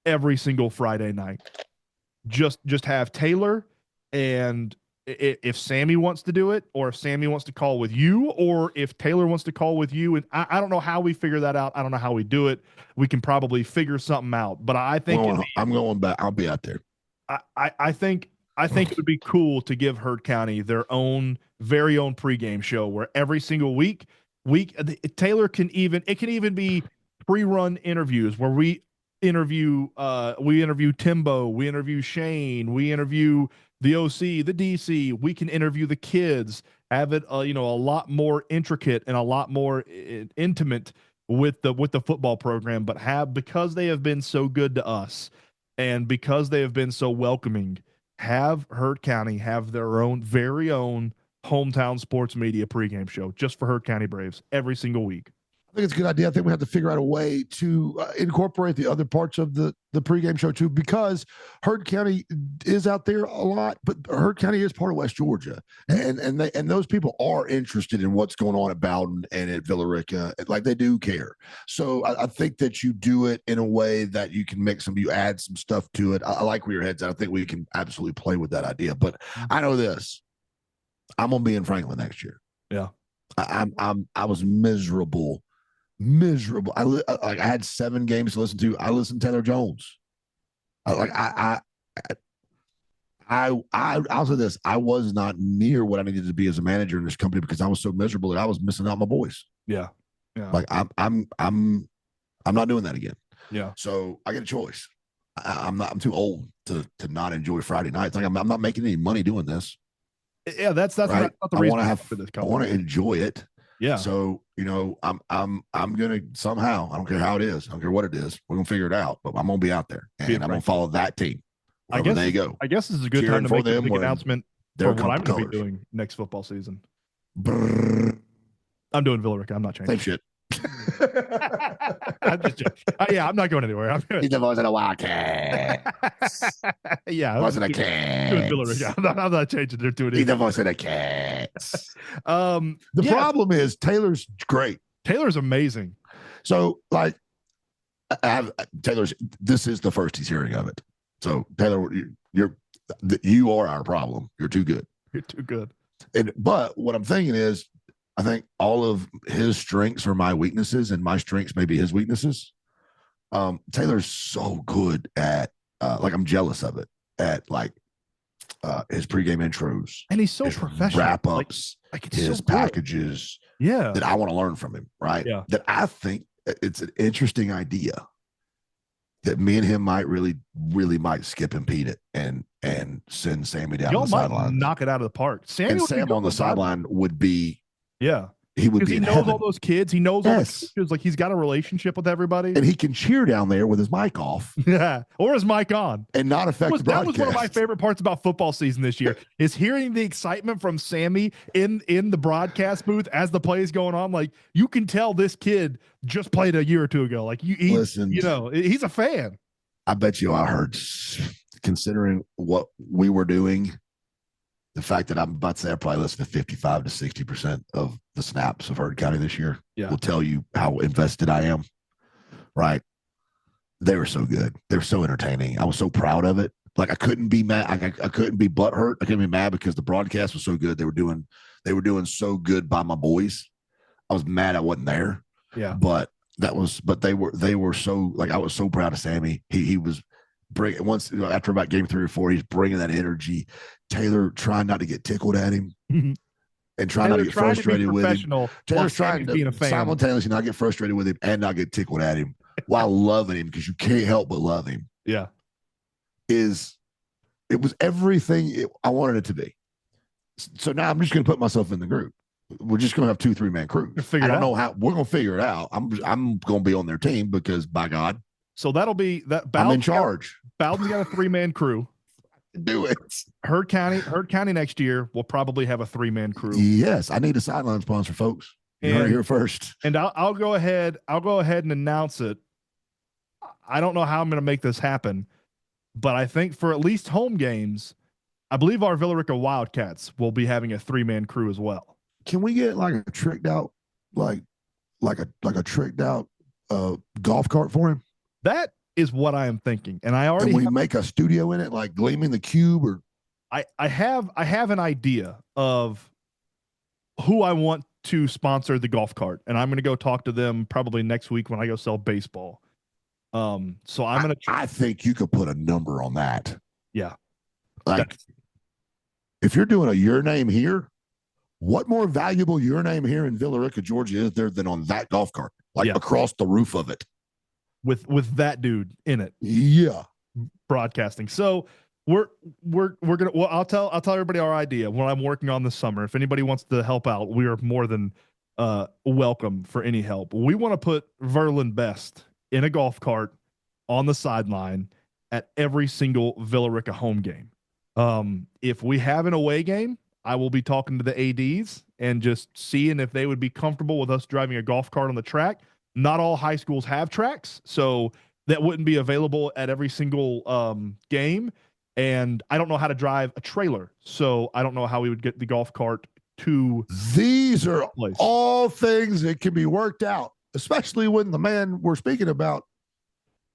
every single Friday night. Just have Taylor, and if Sammy wants to do it, or if Sammy wants to call with you, or if Taylor wants to call with you, and I don't know how we figure that out. I don't know how we do it. We can probably figure something out. But I think I'm going back. I'll be out there. I think it would be cool to give Heard County their very own pregame show where every single week Taylor can even be pre-run interviews where we interview Timbo, we interview Shane, we interview the OC, the DC. We can interview the kids, have it a lot more intricate and a lot more intimate with the football program, but because they have been so good to us and because they have been so welcoming, have Heard County have their very own hometown sports media pregame show just for Heard County Braves every single week. I think it's a good idea. I think we have to figure out a way to incorporate the other parts of the pregame show too, because Heard County is out there a lot, but Heard County is part of West Georgia, and those people are interested in what's going on at Bowden and at Villarica. Like, they do care. So I think that you do it in a way that you can you add some stuff to it. I like where your head's at. I think we can absolutely play with that idea. But I know this: I'm gonna be in Franklin next year. Yeah, I was miserable. I had 7 games to listen to. I listened to Taylor Jones. I'll say this: I was not near what I needed to be as a manager in this company because I was so miserable that I was missing out my boys. Yeah. Like, I'm not doing that again. Yeah. So I get a choice. I'm too old to not enjoy Friday nights. Like, I'm not making any money doing this. Yeah, that's right? not the reason for this company. I want to enjoy it. Yeah. So, I'm gonna somehow, I don't care how it is, I don't care what it is, we're gonna figure it out. But I'm gonna be out there, and I'm gonna follow that team wherever they go. I guess this is a good time to make a big announcement for what I'm going to be doing next football season. Brrr. I'm doing Villarica. I'm not changing. Same shit. I'm just I'm not going anywhere. He's the voice of the Wildcats. Yeah, voice of the Cats. I'm not changing it to it. He's the voice of the Cats. The problem is Taylor's great. Taylor's amazing. So, like, Taylor's. This is the first he's hearing of it. So, Taylor, you are our problem. You're too good. You're too good. But what I'm thinking is, I think all of his strengths are my weaknesses, and my strengths may be his weaknesses. Taylor's so good at, I'm jealous of it, at his pregame intros, and he's so professional. Wrap ups, his packages. Yeah, that I want to learn from him. Right. Yeah. That I think it's an interesting idea that me and him might really might skip and beat it and send Sammy down the sideline. Knock it out of the park. Sam on the sideline would be. Yeah. He would be. He knows heaven. all those kids. He knows all the coaches. Like, he's got a relationship with everybody, and he can cheer down there with his mic off. Yeah, or his mic on, and not affect the broadcast. That was one of my favorite parts about football season this year is hearing the excitement from Sammy in the broadcast booth as the play is going on. Like, you can tell this kid just played a year or two ago. Like, he's a fan. I bet you I heard, considering what we were doing, the fact that I'm about to say I probably listened to 55 to 60% of the snaps of Heard County this year will tell you how invested I am. Right. They were so good. They were so entertaining. I was so proud of it. Like, I couldn't be mad. I couldn't be butthurt. I couldn't be mad because the broadcast was so good. They were doing so good by my boys. I was mad I wasn't there. Yeah. But they were so, like, I was so proud of Sammy. He was bringing, after about game 3 or 4, he's bringing that energy. Taylor trying not to get tickled at him. and trying not to get frustrated with him. Professional Taylor's trying to being a fan. simultaneously not get frustrated with him and not get tickled at him while loving him, because you can't help but love him. Yeah. It was everything I wanted it to be. So now I'm just going to put myself in the group. We're just going to have 2 3-man crews. I don't know how we're going to figure it out. I'm going to be on their team because, by God. So that'll be that. I'm in charge. Bowden's got a 3-man crew. Do it. Heard County next year will probably have a 3-man crew. Yes, I need a sideline sponsor, folks. You heard it here first. And I'll go ahead and announce it. I don't know how I'm going to make this happen, but I think for at least home games, I believe our Villa Rica Wildcats will be having a 3-man crew as well. Can we get like a tricked out, like a tricked out golf cart for him? That is what I am thinking, and I already. Can we make a studio in it, like Gleaming the Cube, or? I have an idea of who I want to sponsor the golf cart, and I'm going to go talk to them probably next week when I go sell baseball. So I'm going to. I think you could put a number on that. Yeah, like if you're doing a Your Name Here, what more valuable Your Name Here in Villa Rica, Georgia, is there than on that golf cart, like across the roof of it, with that dude in it? Yeah, broadcasting. So we're gonna. Well, I'll tell everybody our idea what I'm working on this summer. If anybody wants to help out, we are more than welcome for any help. We want to put Verlin Best in a golf cart on the sideline at every single Villa Rica home game. If we have an away game, I will be talking to the ADs and just seeing if they would be comfortable with us driving a golf cart on the track. Not all high schools have tracks, so that wouldn't be available at every single game. And I don't know how to drive a trailer, so I don't know how we would get the golf cart to. These are all things that can be worked out, especially when the man we're speaking about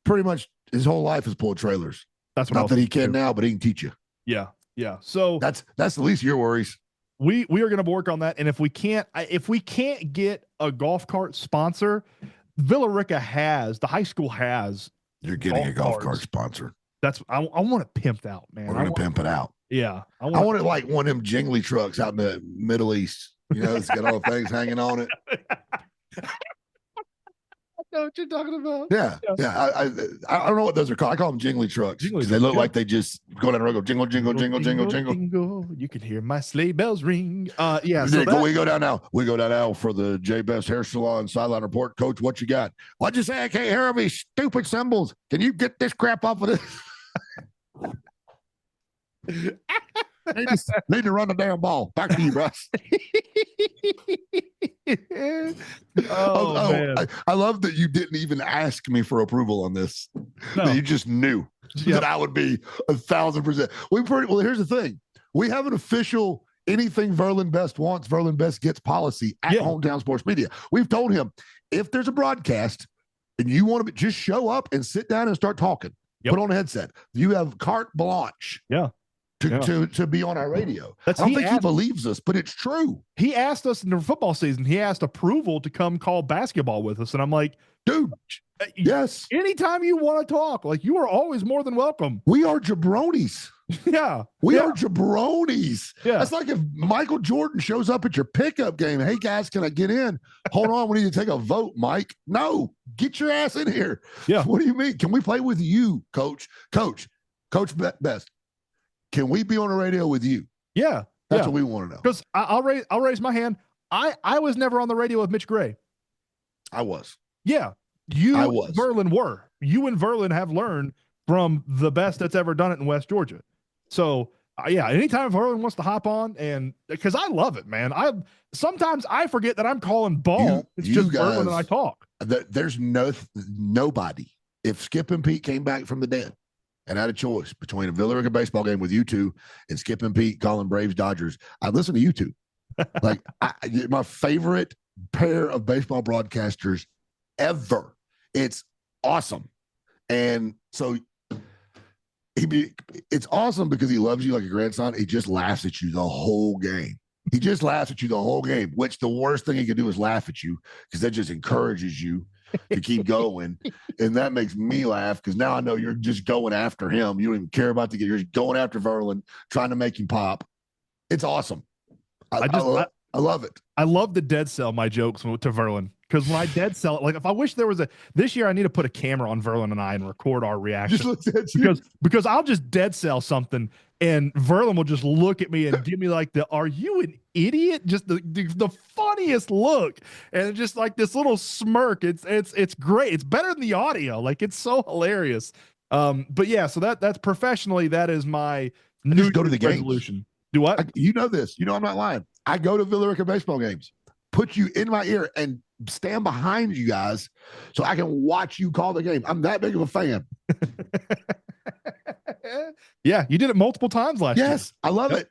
pretty much his whole life is pulling trailers. That's what not that he can now, but he can teach you. Yeah. Yeah. So that's the least of your worries. We are going to work on that. And if we can't get a golf cart sponsor, Villa Rica the high school has. You're getting a golf cart sponsor. I want it pimped out, man. We're going to pimp it out. Yeah. I want it like one of them jingly trucks out in the Middle East. You know, it's got all the things hanging on it. I know what you're talking about. Yeah. I don't know what those are called. I call them jingly trucks because they look like they just go down the road, go jingle, jingle, jingle, jingle, jingle, jingle. You can hear my sleigh bells ring. Yeah. So we go down now. We go down now for the J Best Hair Salon sideline report. Coach, what you got? What'd you say? I can't hear these stupid symbols. Can you get this crap off of this? Need to run the damn ball. Back to you, Russ. Man. I love that you didn't even ask me for approval on this. No. That you just knew that I would be 1,000%. Well, here's the thing. We have an official anything Verlin Best wants, Verlin Best gets policy at Hometown Sports Media. We've told him if there's a broadcast and you want to just show up and sit down and start talking, put on a headset. You have carte blanche. Yeah. To be on our radio. I don't think he believes us, but it's true. He asked us in the football season, he asked approval to come call basketball with us. And I'm like, dude, yes. Anytime you want to talk, like you are always more than welcome. We are jabronis. Yeah. We are jabronis. Yeah. That's like if Michael Jordan shows up at your pickup game. Hey, guys, can I get in? Hold on. We need to take a vote, Mike. No, get your ass in here. Yeah. What do you mean? Can we play with you, Coach? Coach Best. Can we be on the radio with you? Yeah. That's what we want to know. Because I'll raise my hand. I was never on the radio with Mitch Gray. I was. Yeah. You and Verlin were. You and Verlin have learned from the best that's ever done it in West Georgia. So anytime Verlin wants to hop on, and because I love it, man. Sometimes I forget that I'm calling ball. It's just Verlin and I talk. There's nobody. If Skip and Pete came back from the dead and had a choice between a Villa Rica baseball game with you two and Skip and Pete calling Braves Dodgers, I'd listen to you two. Like my favorite pair of baseball broadcasters ever. It's awesome. And so it's awesome because he loves you like a grandson. He just laughs at you the whole game. He just laughs at you the whole game, which the worst thing he can do is laugh at you because that just encourages you to keep going. And that makes me laugh because now I know you're just going after him. You don't even care about the game. You're just going after Verlin, trying to make him pop. It's awesome. I love it. I love to dead sell my jokes to Verlin, because when I dead sell it, like if I wish there was this year I need to put a camera on Verlin and I and record our Just reaction, looks at you. because I'll just dead sell something and Verlin will just look at me and give me like are you an idiot? Just the funniest look, and just like this little smirk. It's great. It's better than the audio. Like, it's so hilarious. But yeah, so that's professionally, that is my New just go to Year's the games. resolution. Do what? You know this. You know I'm not lying. I go to Villa Rica baseball games, put you in my ear, and stand behind you guys so I can watch you call the game. I'm that big of a fan. Yeah, you did it multiple times last year. Yes, I love it.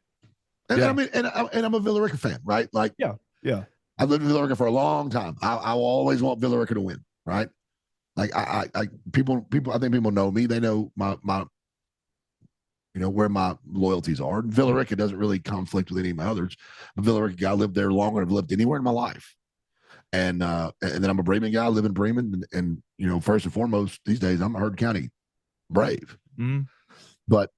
And Yeah. I mean, and I'm a Villa Rica fan, right? Like, Yeah. I've lived in Villa Rica for a long time. I will always want Villa Rica to win, right? Like, I people, I think people know me. They know my where my loyalties are. Villa Rica doesn't really conflict with any of my others. I'm a Villa Rica guy. I lived there longer than I've lived anywhere in my life. And then I'm a Bremen guy. I live in Bremen, and first and foremost these days I'm a Heard County Brave. Mm-hmm. But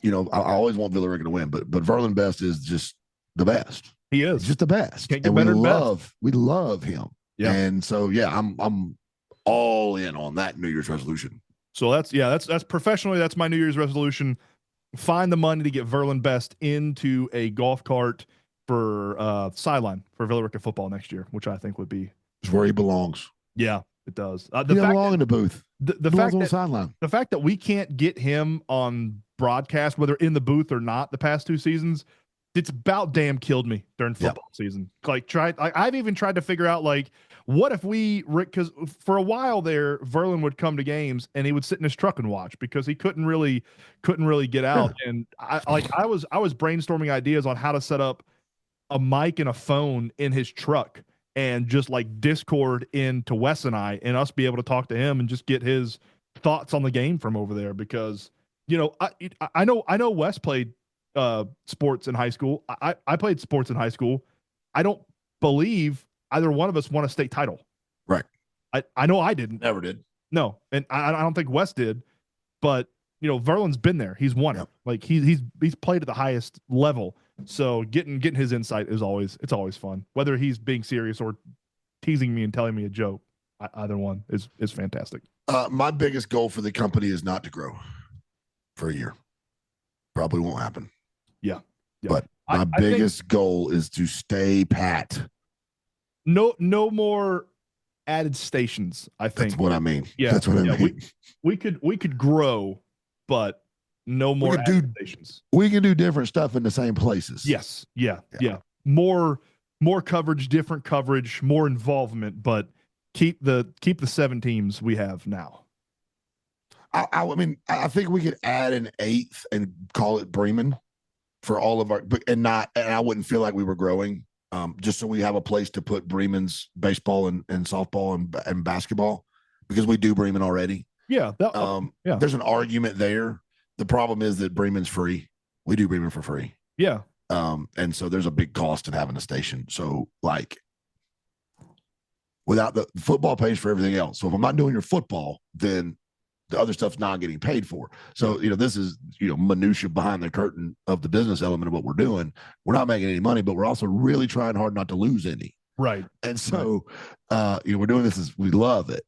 I always want Villa Rica to win. But Verlin Best is just the best. He is. He's just the best. Can't get and better than best. We love him. Yeah. And so I'm all in on that New Year's resolution. So that's professionally, that's my New Year's resolution. Find the money to get Verlin Best into a golf cart for sideline for Villa Rica football next year, which I think would be. It's where he belongs. Yeah, it does. He doesn't belong in the booth. The fact fact on the sideline. The fact that we can't get him on broadcast, whether in the booth or not, the past 2 seasons, it's about damn killed me during football season. Like, I've even tried to figure out, like, what if because for a while there, Verlin would come to games and he would sit in his truck and watch, because he couldn't really get out. Yeah. And I was brainstorming ideas on how to set up a mic and a phone in his truck and just like Discord into Wes and us be able to talk to him and just get his thoughts on the game from over there. Because, I know Wes played sports in high school. I played sports in high school. I don't believe either one of us won a state title. Right. I know I didn't. Never did. No. And I don't think Wes did, but Verlin's been there. He's won it. Like, he's played at the highest level. So getting his insight is always fun. Whether he's being serious or teasing me and telling me a joke, either one is fantastic. My biggest goal for the company is not to grow for a year. Probably won't happen. Yeah. But my biggest goal is to stay pat. No more added stations, I think. That's what I mean. Yeah. That's what I mean. We could grow, but no more added stations. We can do different stuff in the same places. Yes. Yeah. More coverage, different coverage, more involvement, but keep the 7 teams we have now. I mean, I think we could add an 8th and call it Bremen for all of our, and I wouldn't feel like we were growing. Just so we have a place to put Bremen's baseball and softball and basketball, because we do Bremen already. Yeah. There's an argument there. The problem is that Bremen's free. We do Bremen for free. Yeah. And so there's a big cost in having a station. So, like, without the football pays for everything else. So if I'm not doing your football, then the other stuff's not getting paid for. So, this is, minutia behind the curtain of the business element of what we're doing. We're not making any money, but we're also really trying hard not to lose any. Right. And so, we're doing this as we love it.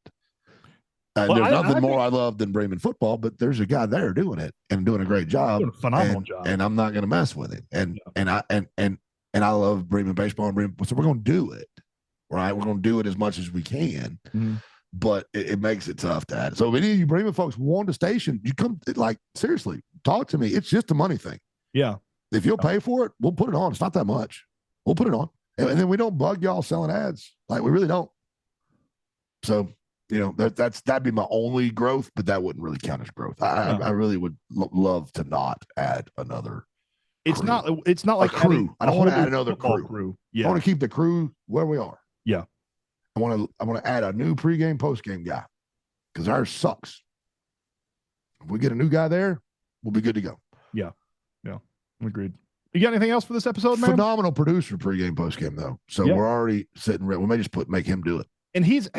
And there's nothing more I love than Bremen football, but there's a guy there doing it and doing a great job. Doing a phenomenal job. And I'm not going to mess with it. And I love Bremen baseball and Bremen. So we're going to do it. Right. We're going to do it as much as we can. Mm-hmm. But it makes it tough to add. So if any of you Bremen folks want a station, you come, like, seriously, talk to me. It's just a money thing. Yeah. If you'll pay for it, we'll put it on. It's not that much. We'll put it on. And then we don't bug y'all selling ads. Like, we really don't. So, that'd be my only growth, but that wouldn't really count as growth. I really would love to not add another. It's not like crew. I don't want to add another crew. Yeah. I want to keep the crew where we are. Yeah. I want to add a new pregame, postgame guy, because ours sucks. If we get a new guy there, we'll be good to go. Yeah. Agreed. You got anything else for this episode, man? Phenomenal producer pregame, postgame, though. So we're already sitting. We may just make him do it. And he's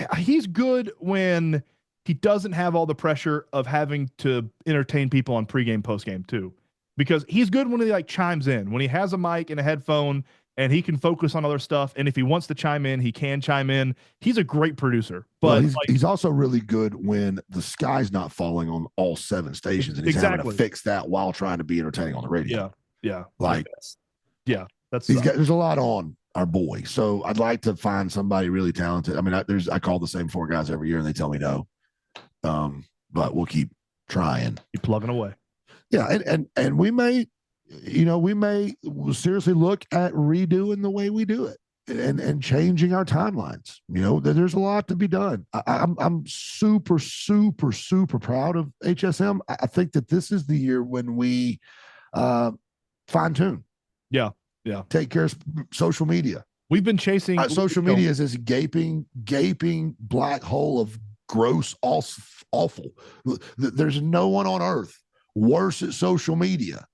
good when he doesn't have all the pressure of having to entertain people on pregame, postgame too, because he's good when he, like, chimes in, when he has a mic and a headphone and he can focus on other stuff. And if he wants to chime in, he can chime in. He's a great producer, but well, he's also really good when the sky's not falling on all 7 stations, and he's having to fix that while trying to be entertaining on the radio. Yeah. That's there's a lot on our boy. So I'd like to find somebody really talented. I mean, I call the same 4 guys every year, and they tell me no. But we'll keep trying. Keep plugging away. Yeah, and we may seriously look at redoing the way we do it and changing our timelines. There's a lot to be done. I'm super, super, super proud of HSM. I think that this is the year when we fine tune. Yeah. Take care of social media. We've been chasing social media is this gaping black hole of gross, awful. There's no one on earth worse at social media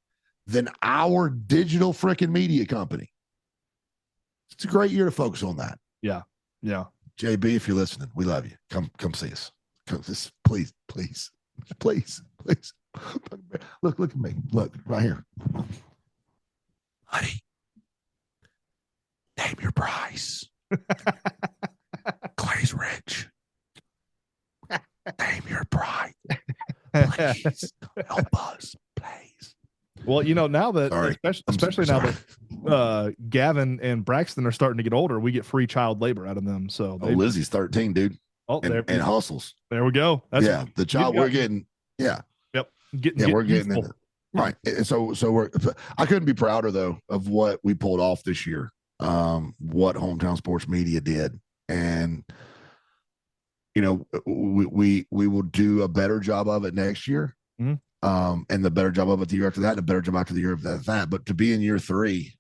than our digital freaking media company. It's a great year to focus on that. Yeah. JB, if you're listening, we love you. Come see us. Please. Look at me. Look right here. Honey, name your price. Clay's rich. Name your price. Please help us, please. Well, now that especially now that Gavin and Braxton are starting to get older, we get free child labor out of them. So Lizzie's 13, dude. Oh, and hustles. There we go. The child we're getting. Yeah. Yep. We're getting it. Right. And so I couldn't be prouder though of what we pulled off this year. What Hometown Sports Media did. And we will do a better job of it next year. Mm-hmm. And the better job of it the year after that, and a better job after the year after that. But to be in year 3,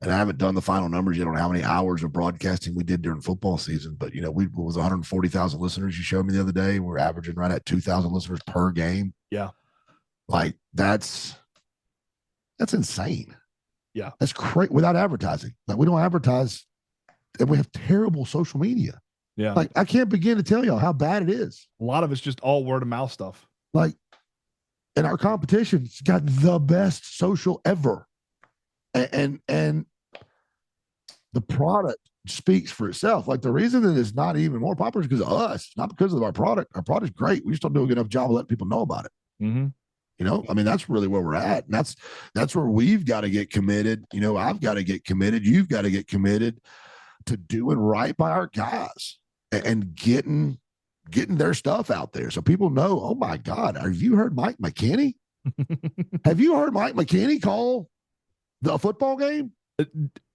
and I haven't done the final numbers yet on how many hours of broadcasting we did during football season, but we was 140,000 listeners you showed me the other day. We're averaging right at 2,000 listeners per game. Yeah. Like that's insane. Yeah. That's crazy without advertising. Like we don't advertise and we have terrible social media. Yeah. Like I can't begin to tell y'all how bad it is. A lot of it's just all word of mouth stuff. Like, and our competition's got the best social ever. And the product speaks for itself. Like the reason that it's not even more popular is because of us, not because of our product. Our product's great. We just don't do a good enough job of letting people know about it. Mm-hmm. I mean, that's really where we're at. And that's where we've got to get committed. I've got to get committed. You've got to get committed to doing right by our guys and getting their stuff out there so people know, oh my God, have you heard Mike McKinney? Have you heard Mike McKinney call the football game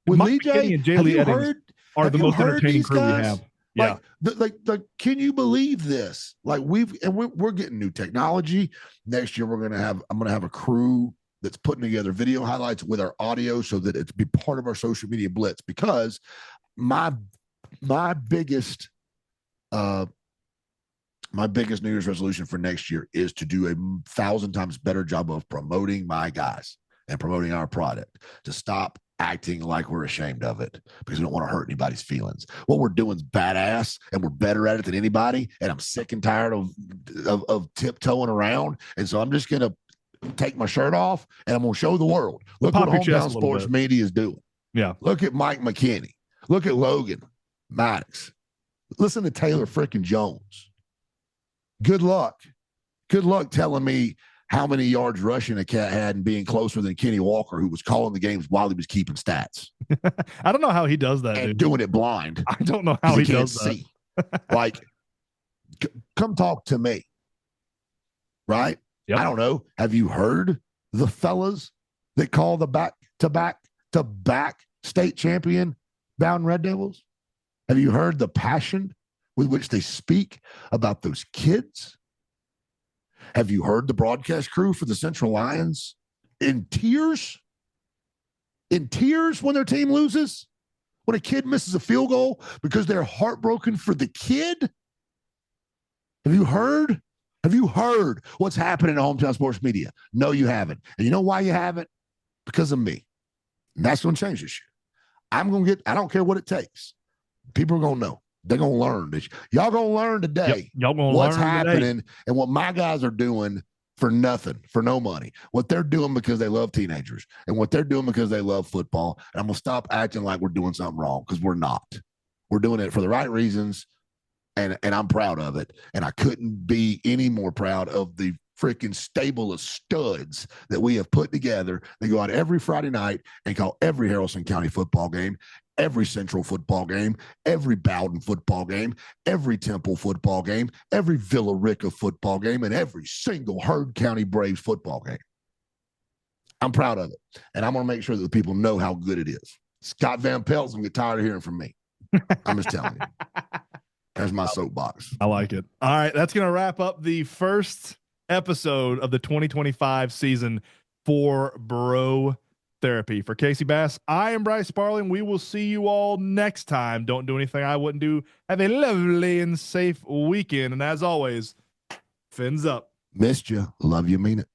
with Mike Lee McKinney and Jay Lee Eddings are the most entertaining crew we have. Yeah. Like, can you believe this? Like we're getting new technology. Next year, I'm going to have a crew that's putting together video highlights with our audio so that it's be part of our social media blitz, because my biggest New Year's resolution for next year is to do 1,000 times better job of promoting my guys and promoting our product, to stop acting like we're ashamed of it because we don't want to hurt anybody's feelings. What we're doing is badass and we're better at it than anybody. And I'm sick and tired of tiptoeing around. And so I'm just going to take my shirt off and I'm going to show the world. Look what Hometown Sports Media is doing. Yeah. Look at Mike McKinney. Look at Logan Maddox. Listen to Taylor freaking Jones. Good luck. Good luck telling me how many yards rushing a cat had and being closer than Kenny Walker, who was calling the games while he was keeping stats. I don't know how he does that. And doing it blind. I don't know how he does that. See. Like, come talk to me. Right? Yep. I don't know. Have you heard the fellas that call the back-to-back state champion Bound Red Devils? Have you heard the passion with which they speak about those kids? Have you heard the broadcast crew for the Central Lions in tears? In tears when their team loses? When a kid misses a field goal because they're heartbroken for the kid? Have you heard? Have you heard what's happening in Hometown Sports Media? No, you haven't. And you know why you haven't? Because of me. And that's going to change this year. I don't care what it takes. People are going to know. They're going to learn this. Y'all going to learn today y'all gonna what's learn happening today. and what my guys are doing for nothing, for no money. What they're doing because they love teenagers and what they're doing because they love football. And I'm going to stop acting like we're doing something wrong because we're not. We're doing it for the right reasons. And I'm proud of it. And I couldn't be any more proud of the freaking stable of studs that we have put together. They go out every Friday night and call every Haralson County football game, every Central football game, every Bowden football game, every Temple football game, every Villa Rica football game, and every single Heard County Braves football game. I'm proud of it. And I'm going to make sure that the people know how good it is. Scott Van Pelt's going to get tired of hearing from me. I'm just telling you. There's my soapbox. I like it. All right. That's going to wrap up the first episode of the 2025 season for Bro Therapy. For Casey Bass, I am Bryce Sparling. We will see you all next time. Don't do anything I wouldn't do. Have a lovely and safe weekend. And as always, fins up. Missed you. Love you. Mean it.